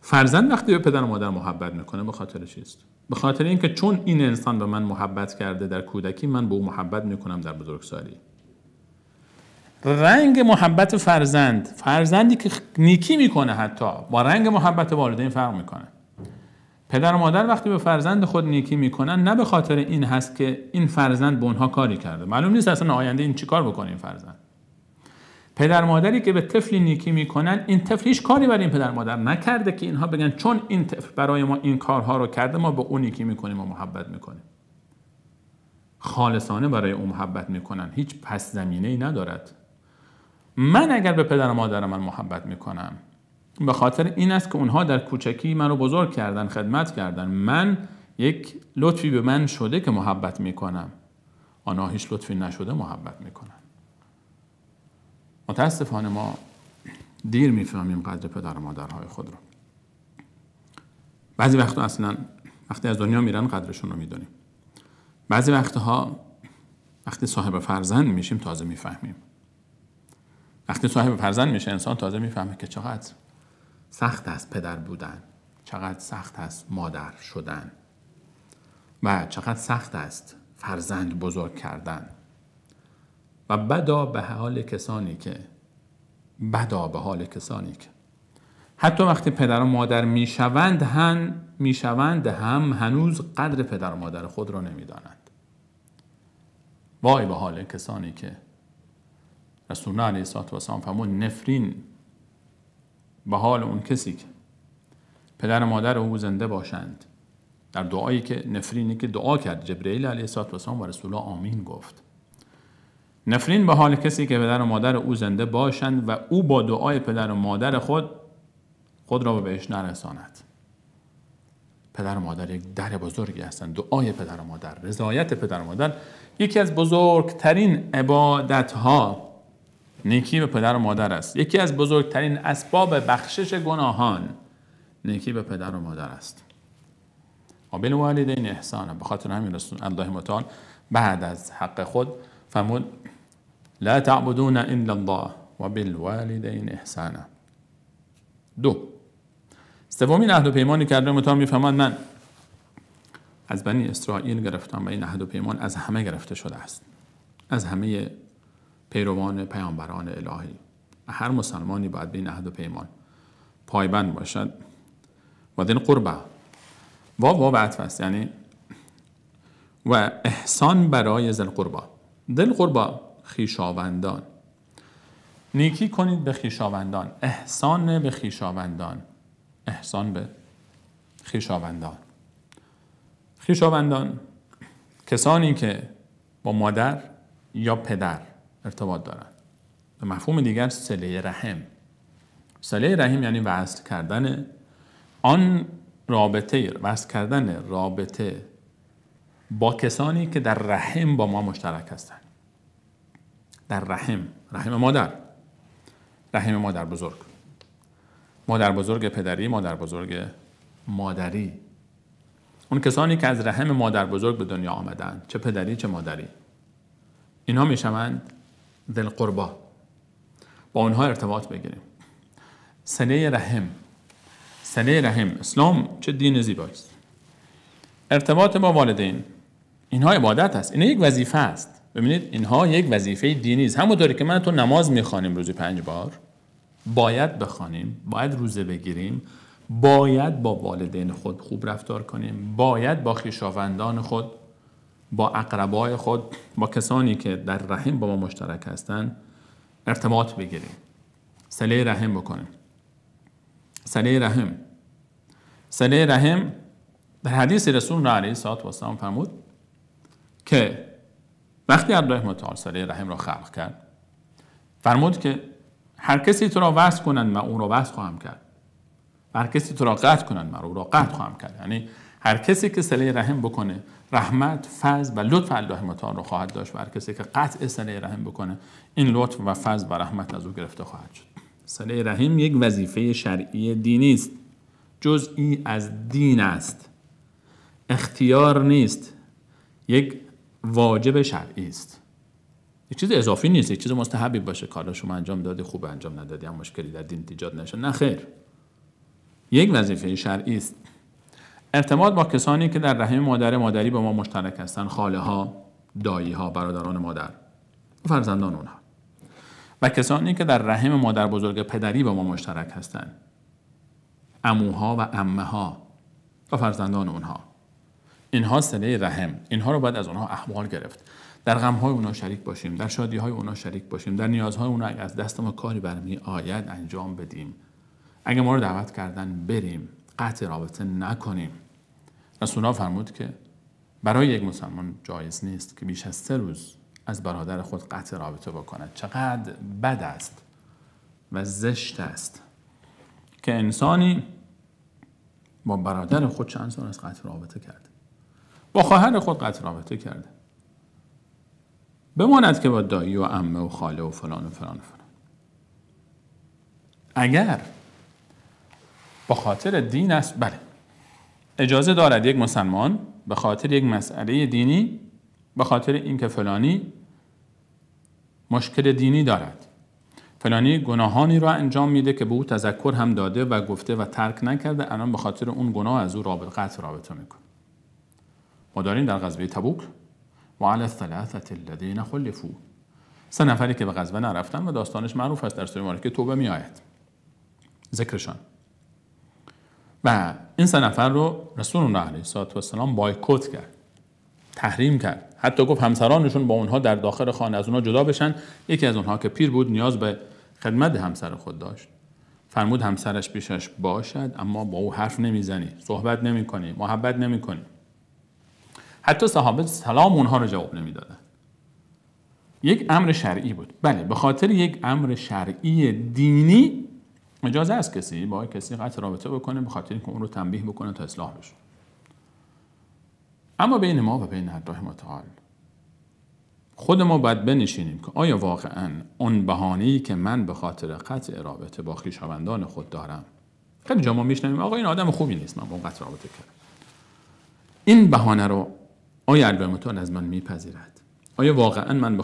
فرزند وقتی به پدر و مادر محبت میکنه به خاطر چیست؟ به خاطر اینکه چون این انسان به من محبت کرده در کودکی، من به او محبت میکنم در بزرگسالی. رنگ محبت فرزندی که نیکی میکنه حتی با رنگ محبت والدین فرق میکنه. پدر و مادر وقتی به فرزند خود نیکی میکنن نه به خاطر این هست که این فرزند به اونها کاری کرده، معلوم نیست اصلا آینده این چیکار بکنه این فرزند. پدر و مادری که به طفلی نیکی میکنن، این طفل هیچ کاری برای این پدر و مادر نکرده که اینها بگن چون این طفل برای ما این کارها رو کرده ما به اون نیکی میکنیم و محبت میکنیم. خالصانه برای اون محبت میکنن، هیچ پس زمینه‌ای ندارد. من اگر به پدر و مادر من محبت میکنم به خاطر این است که اونها در کوچکی من رو بزرگ کردن، خدمت کردن، من یک لطفی به من شده که محبت میکنم، آنها هیچ لطفی نشده محبت میکنن. متاسفانه ما دیر میفهمیم قدر پدر و مادرهای خود رو. بعضی وقتا اصلا وقتی از دنیا میرن قدرشون رو میدونیم. بعضی وقتها وقتی صاحب فرزند میشیم تازه میفهمیم. وقتی صاحب فرزند میشه انسان تازه میفهمه که چقدر سخت است پدر بودن، چقدر سخت است مادر شدن و چقدر سخت است فرزند بزرگ کردن. و بدا به حال کسانی که حتی وقتی پدر و مادر میشوند هم هنوز قدر پدر و مادر خود را نمیدانند. وای به حال کسانی که رسول الله علیه السلام فرمود نفرین به حال اون کسی که پدر و مادر او زنده باشند. در دعایی که نفرینی که دعا کرد جبرئیل علیه السلام و رسول الله آمین گفت. نفرین به حال کسی که پدر و مادر او زنده باشند و او با دعای پدر و مادر خود را به بهشت نرساند. پدر و مادر یک در بزرگی هستند. دعای پدر و مادر، رضایت پدر و مادر یکی از بزرگترین عبادت‌ها نیکی به پدر و مادر است. یکی از بزرگترین اسباب بخشش گناهان نیکی به پدر و مادر است. و بالوالدین احسانا، به خاطر همین رسول الله متعال بعد از حق خود فرمود لا تعبدون الا الله و بالوالدین احسانا. 2. سومین عهد و پیمانی که الله متعال میفرماید من از بنی اسرائیل گرفتم و این عهد و پیمان از همه گرفته شده است، از همه پیروان پیامبران الهی. هر مسلمانی باید به این عهد و پیمان پایبند باشد. و ذی القربى واو عطف است، یعنی و احسان برای ذی القربى. دل قربا خویشاوندان، نیکی کنید به خویشاوندان، احسان به خویشاوندان، احسان به خویشاوندان. خویشاوندان کسانی که با مادر یا پدر ارتباط دارند. به مفهوم دیگر صله رحم. صله رحم یعنی وصل کردن آن رابطه، وصل کردن رابطه با کسانی که در رحم با ما مشترک هستند. در رحم مادر، رحم مادر بزرگ، مادر بزرگ پدری، مادر بزرگ مادری. اون کسانی که از رحم مادر بزرگ به دنیا آمدن، چه پدری چه مادری، اینها میشوند ذل قربا. با اونها ارتباط بگیریم. صله رحم، صله رحم. اسلام چه دین زیبایی است. ارتباط با والدین، اینها عبادت است. اینها یک وظیفه است. ببینید اینها یک وظیفه دینی است. همونطوری که من تو نماز میخوانیم روزی 5 بار، باید بخوانیم، باید روزه بگیریم، باید با والدین خود خوب رفتار کنیم، باید با خویشاوندان خود، با اقربای خود، با کسانی که در رحم با ما مشترک هستند ارتباط بگیریم، صله رحم بکنیم. صله رحم، صله رحم در حدیث رسول علیه السلام فرمود که وقتی الله متعال صله رحم را خلق کرد، فرمود که هر کسی تو را وصل کنند من او را وصل خواهم کرد، هر کسی تو را قطع کنند من او را قطع خواهم کرد. یعنی هر کسی که صله رحم بکنه رحمت، فضل و لطف الله متعال را خواهد داشت و هر کسی که قطع صله رحم بکنه این لطف و فضل و رحمت از او گرفته خواهد شد. صله رحم یک وظیفه شرعی دینی است، جزئی از دین است، اختیار نیست، یک واجب شرعی است. یک چیز اضافی نیست، یک چیز مستحبی باشه کارا شما انجام دادی خوب انجام ندادی هم مشکلی در دین ایجاد نشه، نه خیر، یک وظیفه شرعی است. ارتباط با کسانی که در رحم مادری با ما مشترک هستند، خاله ها، دایی ها، برادران مادر و فرزندان اونها، و کسانی که در رحم مادر بزرگ پدری با ما مشترک هستند، عموها و عمه ها و فرزندان اونها. اینها صله رحم، اینها رو باید از اونها احوال گرفت، در غم‌های اونها شریک باشیم، در شادی‌های اونها شریک باشیم، در نیازهای اونها اگه از دست ما کاری برمی آید انجام بدیم، اگه ما رو دعوت کردن بریم، قطع رابطه نکنیم. رسول الله فرمود که برای یک مسلمان جایز نیست که بیش از 3 روز از برادر خود قطع رابطه بکند. چقدر بد است و زشت است که انسانی با برادر خود چند سال از قطع رابطه کرده، با خواهر خود قطع رابطه کرده، بماند که با دایی و عمه و خاله و فلان و فلان و فلان. اگر با خاطر دین است، بله اجازه دارد یک مسلمان به خاطر یک مسئله دینی، به خاطر اینکه فلانی مشکل دینی دارد، فلانی گناهانی را انجام میده که به او تذکر هم داده و گفته و ترک نکرده، الان به خاطر اون گناه از او قطع رابطه میکنه. ما داریم در غزوه تبوک و علی الثلاثه الذین خلفوا، 3 نفری که به غزوه نرفتن و داستانش معروف است در سوره مبارکه توبه میآید ذکرشان، و این 3 نفر رو رسول الله علیه السلام بایکوت کرد، تحریم کرد، حتی گفت همسرانشون با اونها در داخل خانه از اونها جدا بشن. یکی از اونها که پیر بود نیاز به خدمت همسر خود داشت، فرمود همسرش پیشش باشد اما با او حرف نمیزنی، صحبت نمیکنی، محبت نمیکنی. حتی صحابه سلام اونها رو جواب نمیدادن. یک امر شرعی بود. بله به خاطر یک امر شرعی دینی اجازه است کسی با کسی قطع رابطه بکنه به خاطر اینکه اون رو تنبیه بکنه تا اصلاح بشه. اما بین ما و بین الله متعال خود ما باید بنشینیم که آیا واقعا اون بهانه‌ای که من به خاطر قطع رابطه با خویشاوندان خود دارم، خیلی جا ما میشنویم آقا این آدم خوبی نیست من با اون قطع رابطه کردم، این بهانه رو آیا الله متعال از من میپذیرد؟ آیا واقعا من به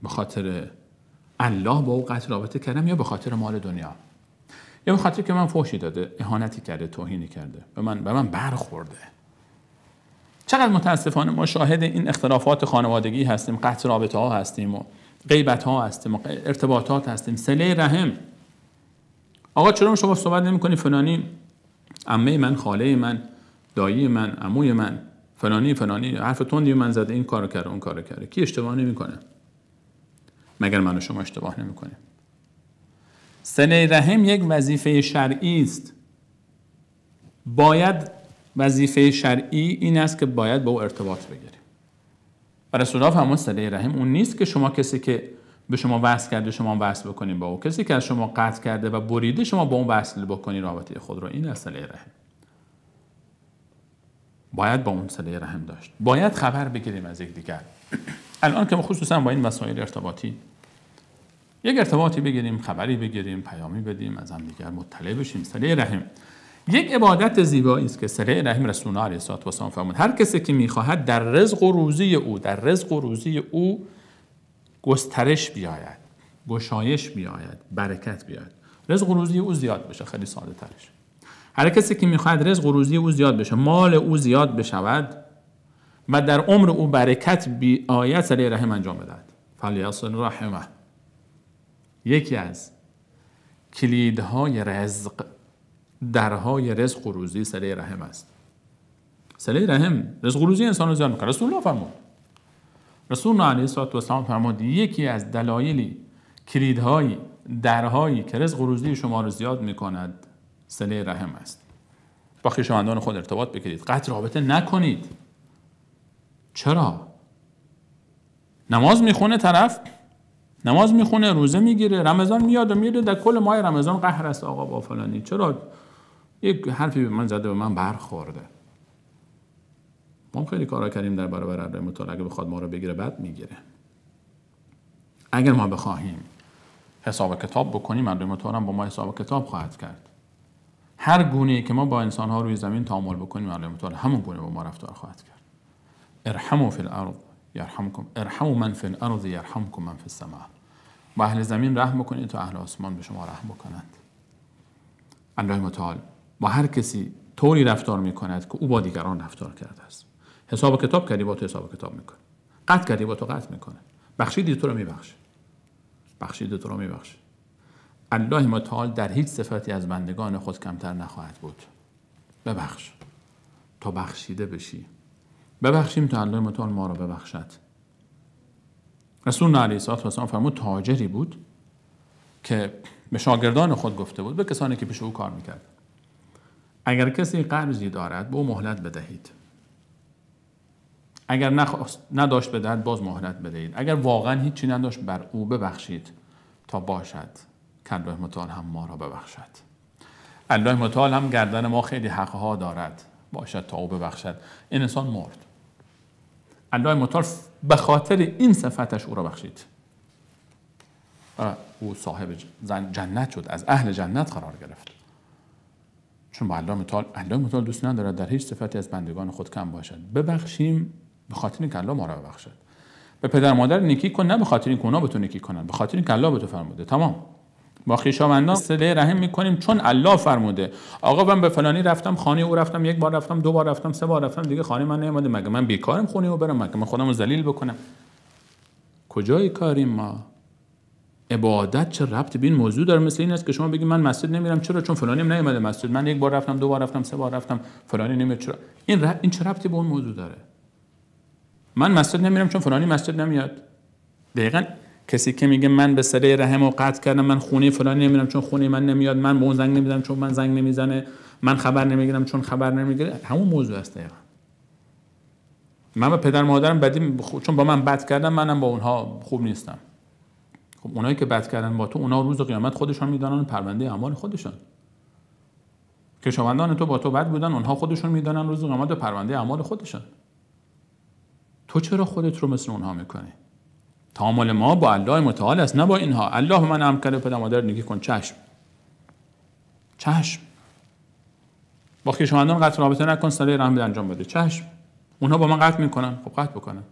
خاطر الله با او قطع رابطه کردم یا به خاطر مال دنیا، یا به خاطر که من فحشی داده، اهانتی کرده، توهینی کرده، به من برخورده؟ چقدر متاسفانه ما شاهد این اختلافات خانوادگی هستیم، قطع رابطه ها هستیم و غیبت ها هستیم و ارتباطات هستیم، صله رحم. آقا چرا شما صحبت نمی‌کنی فلانی عمه من، خاله من، دایی من، عموی من، فلانی حرف تندی من زده، این کارو کرده اون کارو کرده. کی اشتباه نمیکنه؟ مگر من و شما اشتباه نمیکنیم؟ صله رحم یک وظیفه شرعی است. باید وظیفه شرعی این است که باید با او ارتباط بگیریم. و رسول الله فرمود صله رحم اون نیست که شما کسی که به شما وصل کرده شما وصل بکنید با او، کسی که از شما قطع کرده و بریده شما با اون وصل بکنید رابطه خود رو. این است صله رحم. باید با اون صله رحم داشت. باید خبر بگیریم از یکدیگر. الان که خصوصا با این وسایل ارتباطی یک ارتباطی بگیریم، خبری بگیریم، پیامی بدیم، از هم دیگر مطلع بشیم. صله رحم یک عبادت زیبایی است که صله رحم رسول الله علیه السلام فرمود هر کسی که می‌خواهد در رزق و روزی او گسترش بیاید، گشایش بیاید، برکت بیاید، رزق و روزی او زیاد بشه. خیلی ساده ترش، هر کسی که می‌خواهد رزق و روزی او زیاد بشه، مال او زیاد بشود و در عمر او برکت بیاید، صله رحم انجام بدهد. فلیصل رحمه. یکی از کلیدهای رزق، درهای رزق و روزی صله رحم است. صله رحم رزق و روزی انسان رو زیاد می‌کنه. رسول الله فرمود، رسول الله علیه السلام فرمود یکی از دلایلی، کلیدهایی، درهایی که رزق و روزی شما رو زیاد می‌کند صله رحم است. با خویشاوندان خود ارتباط بگیرید، قطع رابطه نکنید. چرا؟ نماز میخونه طرف، نماز میخونه، روزه میگیره، رمضان میاد و میره، در کل ماه رمضان قهر است آقا با فلانی. چرا؟ یک حرفی به من زده، به من برخورده. ما خیلی کارا کردیم در برابر علای متعال. اگه بخواد ما رو بگیره بد میگیره. اگر ما بخواهیم حساب کتاب بکنیم، علای متعال هم با ما حساب کتاب خواهد کرد. هر گونه‌ای که ما با انسان‌ها روی زمین تعامل بکنیم، علای متعال همون گونه با ما رفتار خواهد کرد. ارحموا فی الارض یرحمکم، ارحموا من فی الارض یرحمکم من فی السماء. با اهل زمین رحم بکنید تا اهل آسمان به شما رحم بکنند. الله متعال با هر کسی طوری رفتار میکند که او با دیگران رفتار کرده است. حساب کتاب کردی با تو حساب کتاب میکنه، قطع کردی با تو قطع میکنه، بخشیدی تو رو میبخشه، بخشیدی تو رو میبخشه. الله متعال در هیچ صفتی از بندگان خود کمتر نخواهد بود. ببخش تا بخشیده بشی. ببخشیم تا الله متعال ما رو ببخشد. رسول الله علیه السلام فرمود تاجری بود که به شاگردان خود گفته بود، به کسانی که پیش او کار میکرد، اگر کسی قرضی دارد به او مهلت بدهید، اگر نداشت بدهد باز مهلت بدهید، اگر واقعا هیچی نداشت بر او ببخشید تا باشد که الله متعال هم ما را ببخشد. الله متعال هم گردن ما خیلی حقها دارد، باشد تا او ببخشد. این انسان مرد، الله متعال به خاطر این صفتش او را بخشید و او صاحب جنت شد، از اهل جنت قرار گرفت. چون با الله متعال دوست ندارد در هیچ صفتی از بندگان خود کم باشد. ببخشیم به خاطر اینکه الله ما را ببخشد. به پدر مادر نیکی کن، نه به خاطر اینکه اونا به تو نیکی کنن، به خاطر اینکه الله به تو فرموده. تمام. با خویشاوندان صله رحم میکنیم چون الله فرموده. آقا من به فلانی رفتم، خانه او رفتم، یک بار رفتم، دو بار رفتم، سه بار رفتم، دیگه خانه من نیومده، مگه من بیکارم خونه او برم؟ مگه من خودم رو ذلیل بکنم؟ کجای کاریم ما؟ عبادت چه ربطی به این موضوع داره؟ مثل این است که شما بگید من مسجد نمیرم. چرا؟ چون فلانی نیومده مسجد. من یک بار رفتم، دو بار رفتم، سه بار رفتم، فلانی نمیاد. چرا؟ این چه ربطی به اون موضوع داره؟ من مسجد نمیرم چون فلانی مسجد نمیاد. دقیقاً کسی که میگه من به صله رحم و قطع کردم، من خونه فلانی نمیرم چون خونه من نمیاد، من به اون زنگ نمیزنم چون من زنگ نمیزنه، من خبر نمیگیرم چون خبر نمیگیره، همون موضوع است دقیقاً. من به پدر مادرم بدی چون با من بد کردن، منم با اونها خوب نیستم. خب اونایی که بد کردن با تو، اونا روز قیامت خودشون میدانن پرونده اعمال خودشون. کشاورزان تو با تو بد بودن، اونها خودشون میدانن روز قیامت پرونده اعمال خودشون. تو چرا خودت رو مثل اونها میکنی؟ تعامل ما با الله متعال است، نه با اینها. الله من هم کرده پدر مادر نیکی کن، چشم چشم. با خویشاوندان قطع رابطه نکن، صله رحم انجام بده، چشم. اونها با من قطع میکنن، خب قطع بکنن،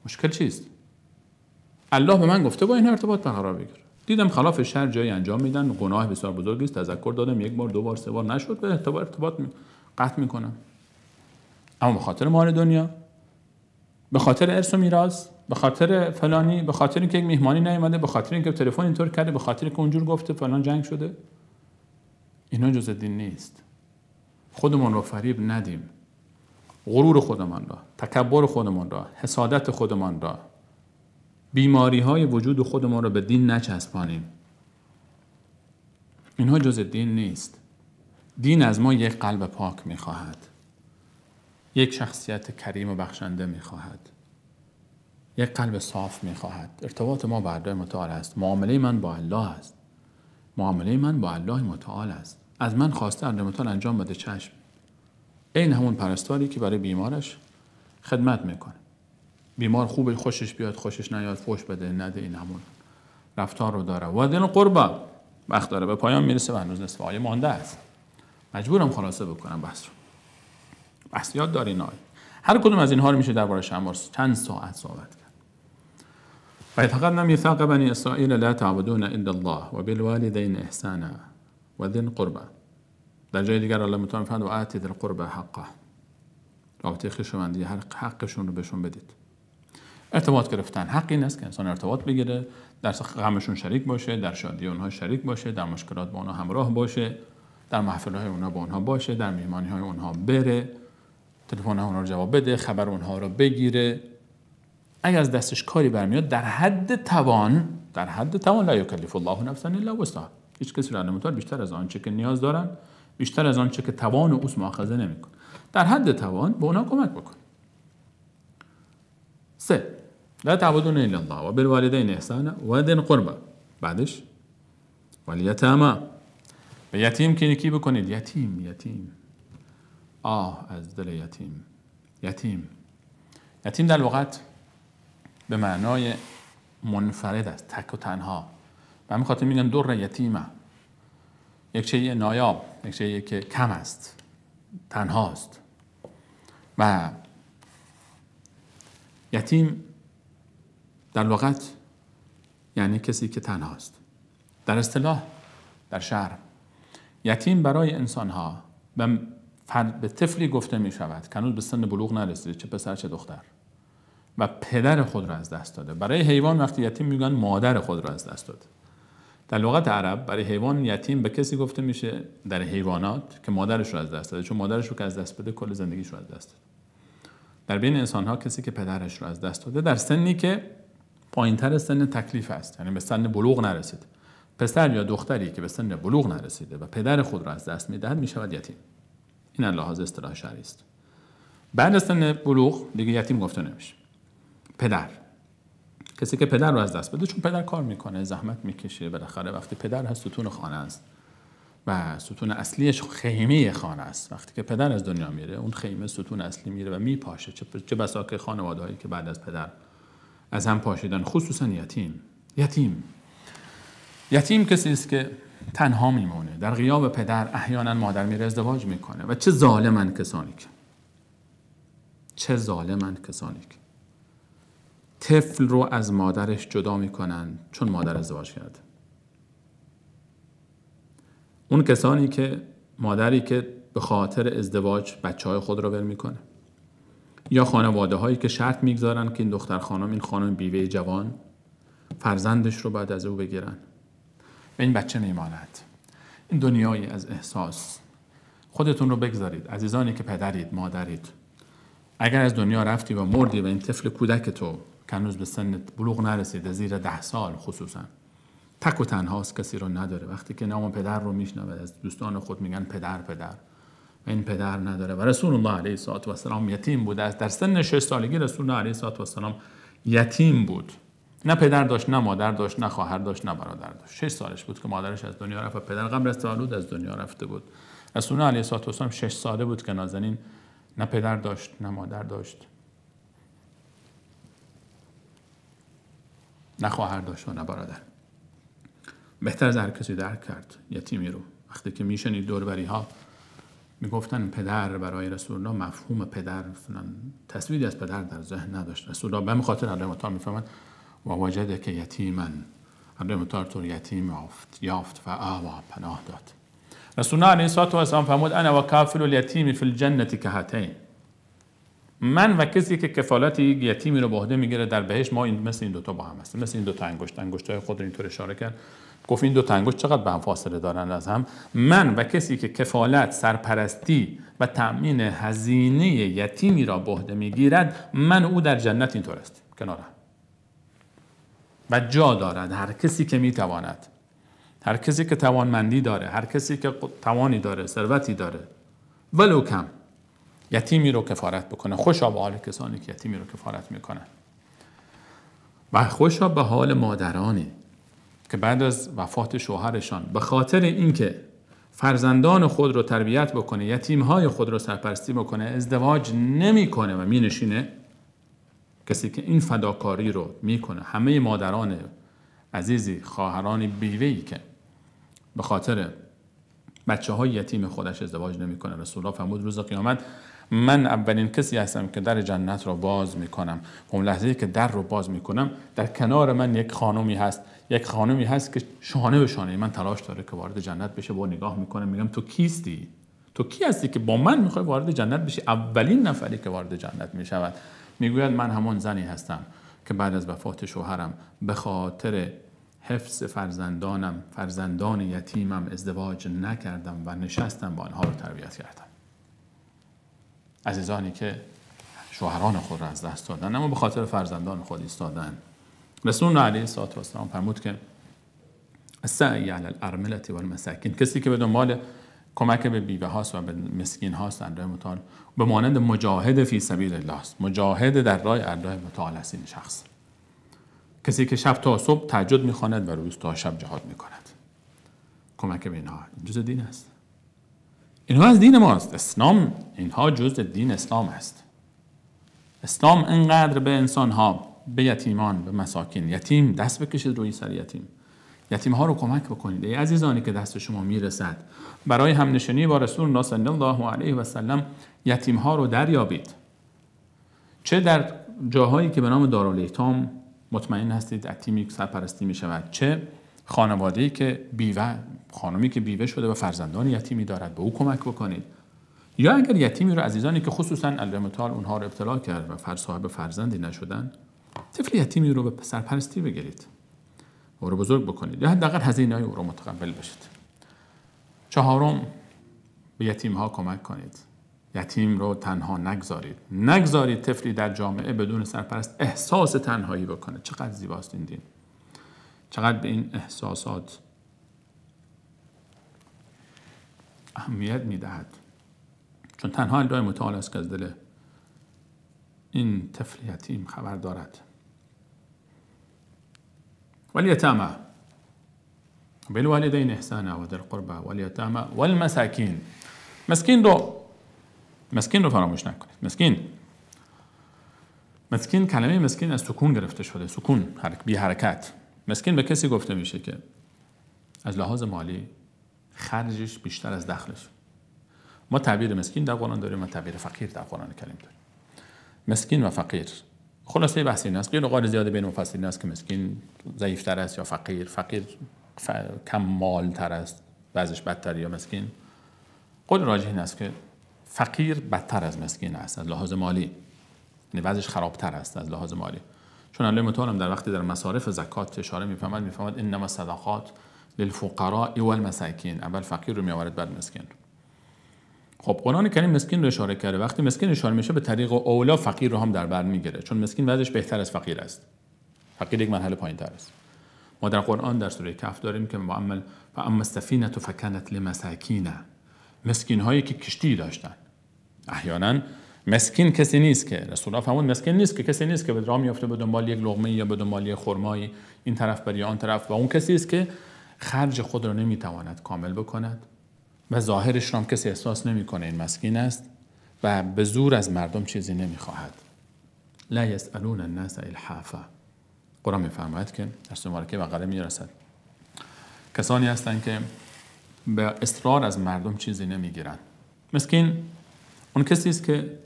مشکل چیست؟ الله به من گفته با این ارتباط برقرار بگیر. دیدم خلاف شر جایی انجام میدن، گناه بسیار بزرگی است، تذکر دادم، یک بار، دو بار، سه بار نشد، به ارتباط قطع میکنم. اما به خاطر مال دنیا، به خاطر ارث و میراث، به خاطر فلانی، به خاطر اینکه یک مهمانی نیومده، به خاطر اینکه تلفن اینطور کرده، به خاطر اینکه اونجور گفته فلان جنگ شده، اینا جز دین نیست. خودمون رو فریب ندیم. غرور خودمان را، تکبر خودمان را، حسادت خودمان را، بیماری های وجود خودمان را به دین نچسبانیم. اینها جز دین نیست. دین از ما یک قلب پاک میخواهد، یک شخصیت کریم و بخشنده میخواهد، یک قلب صاف میخواهد. ارتباط ما با الله متعال است. معامله من با الله است. معامله من با الله متعال است. از من خواسته الله متعال انجام بده، چشم. این همون پرستاری که برای بیمارش خدمت میکنه. بیمار خوب خوشش بیاد خوشش نیاد، فوش بده نده، این همون رفتار رو داره. و دین قربا وقت داره، به پایان میرسه و هنوز نصف آیه مانده است. مجبورم خلاصه بکنم بحث رو. بحث یاد دارین آیه. هر کدوم از اینها رو میشه دربارش چند ساعت صحبت کرد. و اتخذنا میثاق بنی اسرائیل لا تعبدون الا الله و بالوالدین احسانا و ذی القربى. در جای دیگر الله متعال میفرماید و آتی ذی القربى حقه. رابطه خویشاوندی حقشون رو بهشون بدید. ارتباط گرفتن حق این است که انسان ارتباط بگیره، در غمشون شریک باشه، در شادی اونها شریک باشه، در مشکلات با اونها همراه باشه، در محفل‌های اونها با اونها باشه، در میهمانی‌های اونها بره، تلفن اونها رو جواب بده، خبر اونها رو بگیره. اگر از دستش کاری برمیاد در حد توان لا یکلف الله نفسا الا وسعها. هیچ کسی را نمیتونه بیشتر از آنچه که نیاز دارن، بیشتر از آنچه که توان اوست مؤاخذه نمیکنه. در حد توان به اونها کمک بکن. 3 لا تعبدون الا الله و بالوالدین احسانا و ذی القربى. بعدش والیتاما، به یتیم که نیکی بکنید. یتیم از دل یتیم در لغت به معنای منفرد است، تک و تنها. به همین خاطر میگن در یتیمه، یک شیء نایاب، یک شیء که کم است، تنهاست. و یتیم در لغت یعنی کسی که تنهاست. در اصطلاح در شرع یتیم برای انسانها به طفلی گفته می شود که هنوز به سن بلوغ نرسیده، چه پسر چه دختر، و پدر خود را از دست داده. برای حیوان وقتی یتیم میگن مادر خود را از دست داده. در لغت عرب برای حیوان یتیم به کسی گفته میشه در حیوانات که مادرش رو از دست داده، چون مادرش رو که از دست بده کل زندگیش رو از دست داده. در بین انسان ها کسی که پدرش رو از دست داده در سنی که پایینتر سن تکلیف است، یعنی به سن بلوغ نرسید. پسر یا دختری که به سن بلوغ نرسیده و پدر خود را از دست میدهد میشود یتیم. این لحاظ اصطلاح شرعی است. بعد از سن بلوغ دیگه یتیم گفته نمیشه. پدر، کسی که پدر رو از دست بده، چون پدر کار میکنه، زحمت میکشه، بالاخره وقتی پدر هست ستون خانه است و ستون اصلیش خیمه خانه است. وقتی که پدر از دنیا میره اون خیمه ستون اصلی میره و میپاشه. چه بسا که خانواده‌هایی که بعد از پدر از هم پاشیدن، خصوصا یتیم کسی است که تنها میمونه. در غیاب پدر احیانا مادر میره ازدواج میکنه و چه ظالمن کسانی که طفل رو از مادرش جدا میکنن چون مادر ازدواج کرده. اون کسانی که مادری که به خاطر ازدواج بچهای خود رو ول میکنه، یا خانواده هایی که شرط میگذارن که این دختر خانم، این خانم بیوه جوان فرزندش رو بعد از او بگیرن و این بچه میماند. این دنیایی از احساس. خودتون رو بگذارید عزیزانی که پدرید، مادرید، اگر از دنیا رفتی و مردی و این طفل کودک تو که هنوز به سن بلوغ نرسیده، زیر 10 سال خصوصا، تک و تنهاست، کسی رو نداره، وقتی که نام پدر رو میشنوه از دوستان خود میگن پدر و این پدر نداره. و رسول الله علیه السلام یتیم بود. در سن 6 سالگی رسول الله علیه السلام یتیم بود. نه پدر داشت، نه مادر داشت، نه خواهر داشت، نه برادر داشت. 6 سالش بود که مادرش از دنیا رفت و پدر قبل از تولد از دنیا رفته بود. رسول الله علیه السلام 6 ساله بود که نازنین نه پدر داشت، نه مادر داشت، نه خواهر داشت و نه برادر. بهتر از هر کسی درک کرد یتیمی رو. وقتی که میشنید دوربری ها میگفتن پدر، برای رسول الله مفهوم پدر تصویری از پدر در ذهن نداشت. رسول الله به همین خاطر الله تعالی میفهمد و وجدک یتیما، الله تعالی تو یتیم یافت و آوا پناه داد. رسول الله علیه السلام فرمود انا و کافل الیتیم فی الجنه کهاتین. من و کسی که کفالت یک یتیمی رو به عهده میگیره در بهشت، ما مثل این دوتا با هم هستیم، مثل این دوتا انگشتای خود رو اینطور اشاره کرد. گفت این دو تا انگشت چقدر به هم فاصله دارن از هم. من و کسی که کفالت، سرپرستی و تأمین هزینه یتیمی را به عهده میگیرد، من او در جنت اینطور است کنار هم و جا دارد. هر کسی که میتواند، هر کسی که توانمندی داره، هر کسی که توانی داره، ثروتی داره، ولو کم، یتیمی رو کفارت بکنه. خوشا به حال کسانی که یتیمی رو کفارت میکنن و خوشا به حال مادرانی که بعد از وفات شوهرشان به خاطر اینکه فرزندان خود رو تربیت بکنه، یتیمهای خود رو سرپرستی بکنه، ازدواج نمیکنه و مینشینه. کسی که این فداکاری رو میکنه، همه مادران عزیزی، خواهران بیوه‌ای که به خاطر بچه‌های یتیم خودش ازدواج نمیکنه، رسول الله فرمود روز قیامت من اولین کسی هستم که در جنت رو باز میکنم. اون لحظه‌ای که در رو باز میکنم، در کنار من یک خانومی هست که شانه به شانه من تلاش داره که وارد جنت بشه. با نگاه میکنه، میگم تو کیستی؟ تو کی هستی که با من میخوای وارد جنت بشی؟ اولین نفری که وارد جنت میشود میگوید من همون زنی هستم که بعد از وفات شوهرم به خاطر حفظ فرزندان یتیمم ازدواج نکردم و نشستم با آنها رو تربیت کردم. عزیزانی که شوهران خود را از دست دادن اما به خاطر فرزندان خود ایستادن. رسول الله علیه السلام فرمود که السعی علی الارمله والمساکین، کسی که به دنبال کمک به بیوه هاست و به مسکین هاست در راه متعال، به مانند مجاهد فی سبیل الله است. مجاهد در راه الله متعال است این شخص. کسی که شب تا صبح تهجد میخواند و روز تا شب جهاد میکند. کمک به اینها جزء دین است. اینها از دین ماست. اسلام، اینها جزء دین اسلام است. اسلام انقدر به انسانها، به یتیمان، به مساکین، یتیم دست بکشید روی سر یتیم ها رو کمک بکنید. ای عزیزانی که دست شما میرسد برای همنشینی با رسول الله صلی الله علیه و سلم یتیم ها رو دریابید. چه در جاهایی که به نام دارالایتام مطمئن هستید یتیمی سرپرستی می شود، چه خانواده‌ای که خانمی که بیوه شده و فرزندان یتیمی دارد، به او کمک بکنید. یا اگر یتیمی رو عزیزانی که خصوصا الله متعال اونها رو ابتلا کرد و صاحب فرزندی نشدن، طفل یتیمی رو به سرپرستی بگیرید، او رو بزرگ بکنید یا حداقل هزینه او رو متقبل بشید. چهارم، به یتیم ها کمک کنید. یتیم رو تنها نگذارید طفلی در جامعه بدون سرپرست احساس تنهایی بکنه. چقدر زیباست این دین، چقدر به این احساسات اهمیت میدهد، چون تنها الله متعال است که از دل این طفل یتیم خبر دارد. والیتامى بالوالدین احسانا و ذی القربى والیتامى والمساکین. مسکین رو فراموش نکنید. مسکین کلمه مسکین از سکون گرفته شده. سکون، بی حرکت. مسکین به کسی گفته میشه که از لحاظ مالی خرجش بیشتر از دخلش. ما تعبیر مسکین در قرآن داریم و تعبیر فقیر در قرآن کریم داریم. مسکین و فقیر، خلاصه بحث این است. قیل و قال زیاده بین مفسرین است که مسکین ضعیفتر است یا فقیر کم مالتر است، وضعش بدتر، یا مسکین. قول راجح این است که فقیر بدتر از مسکین است از لحاظ مالی، یعنی وضعش خرابتر است از لحاظ مالی. چون الله متعال در وقتی در مصارف زکات اشاره می‌فرماید انما الصدقات للفقراء والمساکین، اول فقیر رو میآورد بعد مسکین. خب قرآن کریم مسکین رو اشاره کرده. وقتی مسکین اشاره میشه به طریق اولا فقیر رو هم در بر میگیره، چون مسکین وضعش بهتر از فقیر است. فقیر یک مرحله پایین‌تر است. ما در قرآن در سوره کهف داریم که اما السفینة فکانت لمساکین، مسکین هایی که کشتی داشتن. احیانا مسکین کسی نیست که رسول الله فرمود مسکین نیست که کسی نیست که به راه میفته به دنبال یک لقمه یا به دنبال یک خرمایی این طرف بر یا آن طرف، و اون کسی است که خرج خود را نمیتواند کامل بکند و ظاهرش را هم کسی احساس نمیکنه این مسکین است و به زور از مردم چیزی نمیخواهد. لا یسألون الناس الحافا. قرآن میفرماید که در سوره مبارکه بقره میرسد کسانی هستند که به اصرار از مردم چیزی نمیگیرند. مسکین اون کسی است که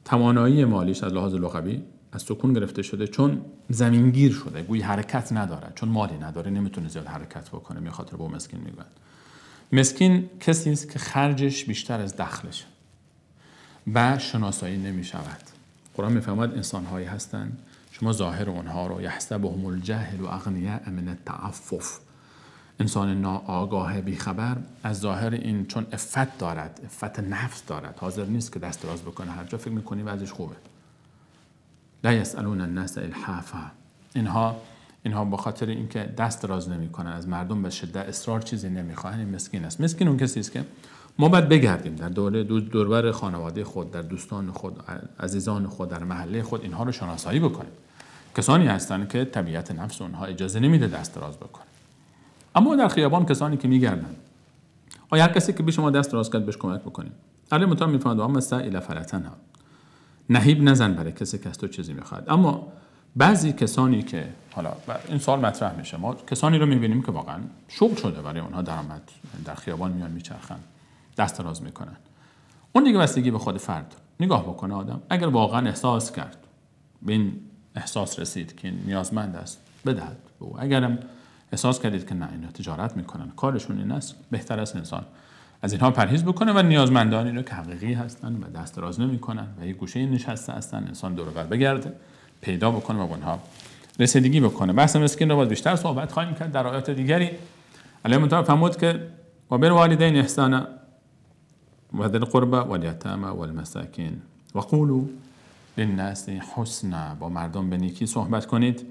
توانایی مالیش از لحاظ لغوی از سکون گرفته شده، چون زمینگیر شده، گویی حرکت نداره، چون مالی نداره نمیتونه زیاد حرکت بکنه، به خاطر با مسکین میگن. مسکین کسی است که خرجش بیشتر از دخلش و شناسایی نمی شود. قرآن میفرماید انسان‌هایی هستند شما ظاهر اونها رو یحسبهم الجاهل اغنیاء من التعفف، انسان ناآگاه بیخبر از ظاهر این چون عفت دارد، عفت نفس دارد، حاضر نیست که دست دراز بکنه هر جا فکر میکنی وضعش خوبه. لا یسألون الناس الحافا، اینها به خاطر اینکه دست دراز نمیکنن از مردم به شدت اصرار چیزی نمیخوان، این مسکین است. مسکین اون کسی است که ما باید بگردیم در دوربر خانواده خود، در دوستان خود، عزیزان خود، در محله خود اینها رو شناسایی بکنیم. کسانی هستند که طبیعت نفس اونها اجازه نمیده دست دراز بکنه. اما در خیابان کسانی که میگردن، آیا هر کسی که به شما دست دراز کرد بهش کمک بکنیم؟ علی مطمئن میفهمد اما سائل فلتنها، نهیب نزن برای کسی که از تو چیزی میخواد. اما بعضی کسانی که حالا این سوال مطرح میشه، ما کسانی رو میبینیم که واقعا شغل شده برای اونها درآمد، در خیابان میان میچرخن دست دراز میکنن. اون دیگه بستگی به خود فرد نگاه بکنه. آدم اگر واقعا احساس کرد، به این احساس رسید که نیازمند است، بدهد به او. اگرم احساس کردید که نه اینا تجارت میکنن، کارشون این است، بهتر است انسان از اینها پرهیز بکنه و نیازمندانی رو که حقیقی هستن و دست دراز نمیکنن و یک گوشه نشسته هستن، انسان دور و بر بگرده، پیدا بکنه و به اونها رسیدگی بکنه. بحث مسکین رو باید بیشتر صحبت خواهیم کرد در آیات دیگری. علی مطلب فرمود که و بالوالدین احسانا و ذی القربى والیتامی والمساکین و قولوا للناس حسنا، با مردم به نیکی صحبت کنید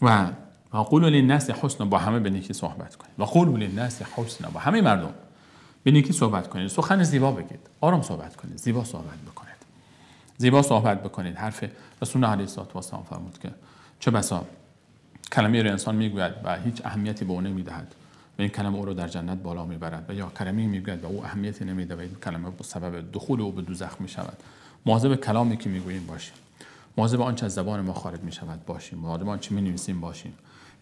و قولوا للناس حسنا، با همه به نیکی صحبت کنید. و قولوا للناس حسنا، با همه مردم به نیکی صحبت کنید. سخن زیبا بگید، آرام صحبت کنید، زیبا صحبت بکنید، زیبا صحبت بکنید. حرف رسول الله علیه السلام فرمود که چه بسا کلمه رو انسان میگوید و هیچ اهمیتی به او نمیدهد و این کلمه او رو در جنت بالا میبرد، و یا کلمه میگوید و او اهمیتی نمیده و این کلمه به سبب دخول او به دوزخ میشود. مواظب کلامی که میگوییم باشیم، مواظب آنچه از زبان ما خارج میشود باشیم، مواظب آنچه مینویسیم باشیم.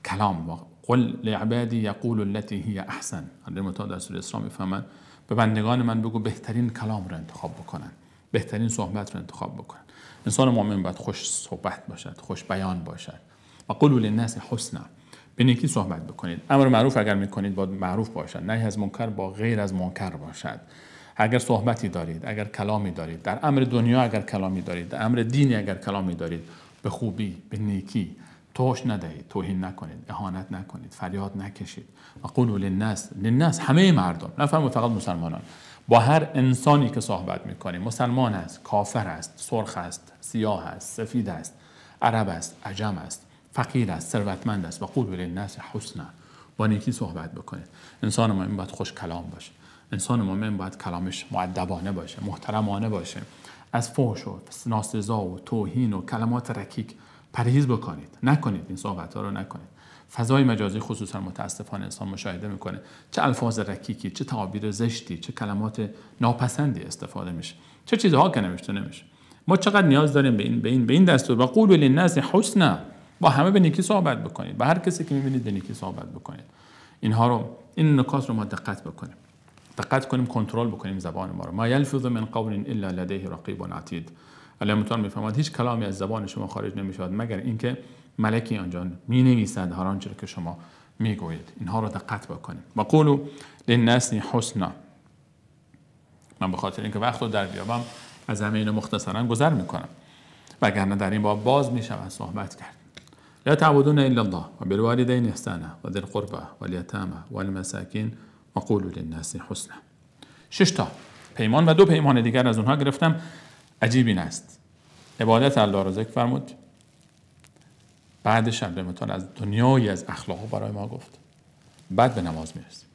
کلام قل لعبادی یقول التي هی احسن، المتعال در سوره اسراء میفهمند به بندگان من بگو بهترین کلام رو انتخاب بکنن، بهترین صحبت رو انتخاب بکنن. انسان مؤمن باید خوش صحبت باشد، خوش بیان باشد. و قولوا للناس حسنا، به نیکی صحبت بکنید. امر معروف اگر میکنید باید معروف باشد، نهی از منکر با غیر از منکر باشد. اگر صحبتی دارید، اگر کلامی دارید، در امر دنیا اگر کلامی دارید، در امر دینی اگر کلامی دارید، به خوبی، به نیکی، توش ندهید، توهین نکنید، اهانت نکنید، فریاد نکشید. و قولوا للناس همه مردم، نه فقط مسلمانان. با هر انسانی که صحبت میکنیم، مسلمان است، کافر است، سرخ است، سیاه است، سفید است، عرب است، عجم است، فقیر است، ثروتمند است. و قولوا للناس حسنا، با نیکی صحبت بکنید. انسان مؤمن باید خوش کلام باشه، انسان مؤمن باید کلامش مؤدبانه باشه، محترمانه باشه. از فحش و ناسزا و توهین و کلمات رکیک پرهیز بکنید، نکنید، این صحبت ها رو نکنید. فضای مجازی خصوصا متاسفانه انسان مشاهده میکنه چه الفاظ رکیکی، چه تعابیر زشتی، چه کلمات ناپسندی استفاده میشه، چه چیزها که نوشته نمیشه. ما چقدر نیاز داریم به این دستور و قولوا للناس حسنا، با همه به نیکی صحبت بکنید، با هر کسی که میبینید به نیکی صحبت بکنید. این نکات رو ما دقت بکنیم، دقت کنیم، کنترل بکنیم زبان ما رو. ما یلفظ من قول الا لدیه رقیب عتید. الله متعال میفرماید هیچ کلامی از زبان شما خارج نمیشود مگر اینکه ملکی آنجا مینویسد هر آنچه که شما میگویید. اینها رو دقت بکنیم. و قولوا للناس حسنا. من به خاطر اینکه وقت رو در بیابم از همه اینا مختصرا گذر میکنم، وگرنه در این باب باز میشود صحبت کرد. لا تعبدون الا الله و بالوالدین احسانا و ذی القربى والیتامی والمساکین و قولوا للناس حسنا. 6 تا پیمان و 2 پیمان دیگر از اونها گرفتم. عجیب این است، عبادت الله را ذکر فرمود، بعدش الله متعال از دنیای از اخلاق برای ما گفت، بعد به نماز میرسیم.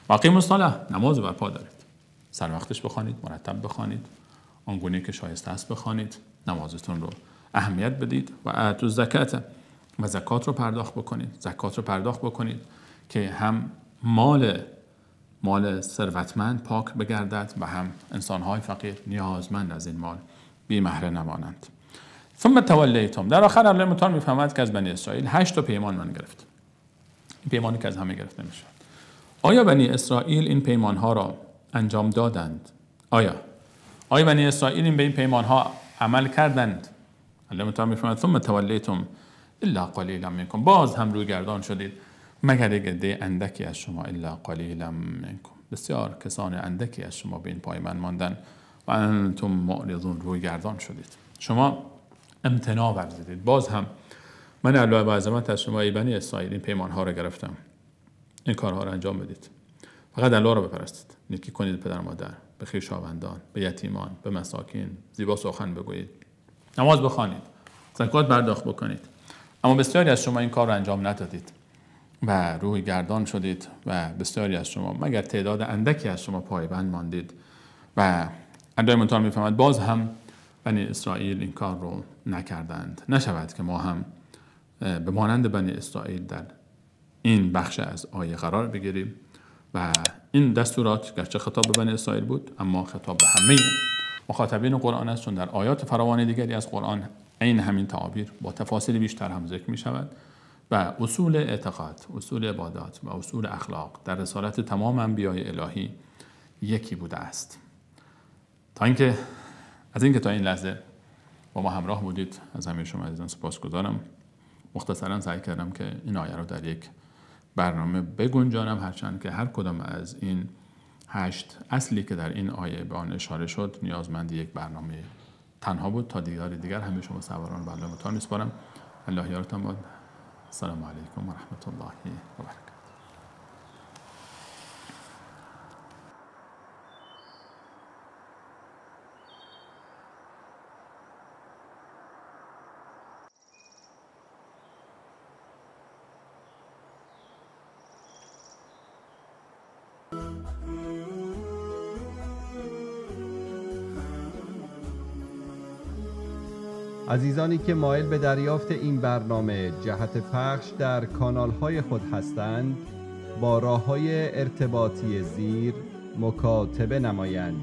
و اقیموا الصلاة، نماز برپا دارید، سر وقتش بخوانید، مرتب بخوانید، آنگونه که شایسته است بخوانید، نمازتون رو اهمیت بدید. و آتوا الزکات، و زکات رو پرداخت بکنید، زکات رو پرداخت بکنید که هم مال ثروتمند پاک بگردد و هم انسان‌های فقیر نیازمند از این مال بی بهره نمانند. ثم تولیتم، در آخر الله متعال میفهمد که از بنی اسرائیل 8 تا پیمان من گرفت. این پیمانی که از همه گرفته میشد. آیا بنی اسرائیل این پیمانها را انجام دادند؟ آیا بنی اسرائیل به این پیمانها عمل کردند؟ الله متعال میفهمد ثم تولیتم الا قلیلا منکم، باز هم روی گردان شدید مگر یک عده اندکی از شما. الا قلیلا منکم، بسیار کسان اندکی از شما به این پایمان ماندن. و انتم معرضون، روی گردان شدید، شما امتناع ورزیدید. باز هم من الله و عظمت از شما ای بنی اسرائیل این پیمانها را گرفتم، این کارها را انجام بدید. فقط الله را بپرستید، نیکی کنید پدر مادر، به خویشاوندان، به یتیمان، به مساکین، زیبا سخن بگویید، نماز بخوانید، زکات پرداخت بکنید. اما بسیاری از شما این کار را انجام ندادید و روی گردان شدید و بسیاری از شما مگر تعداد اندکی از شما پایبند ماندید. و الله متعال میفهمد باز هم بنی اسرائیل این کار رو نکردند. نشود که ما هم به مانند بنی اسرائیل در این بخش از آیه قرار بگیریم و این دستورات گرچه خطاب به بنی اسرائیل بود اما خطاب به همه مخاطبین قرآن است، چون در آیات فراوان دیگری از قرآن این همین تعابیر با تفاصیل بیشتر هم ذکر می شود و اصول اعتقاد، اصول عبادات و اصول اخلاق در رسالت تمام انبیای الهی یکی بوده است. تا اینکه تا این لحظه با ما همراه بودید، از همه شما عزیزان سپاسگزارم. مختصرا سعی کردم که این آیه رو در یک برنامه بگنجانم، هرچند که هر کدام از این 8 اصلی که در این آیه به آن اشاره شد نیازمند یک برنامه تنها بود. تا دیگر همه شما سواران به الله متعال میسپارم. الله یارتان باد. السلام علیکم و رحمت الله و برکاته. عزیزانی که مایل به دریافت این برنامه جهت پخش در کانال‌های خود هستند با راه‌های ارتباطی زیر مکاتبه نمایند.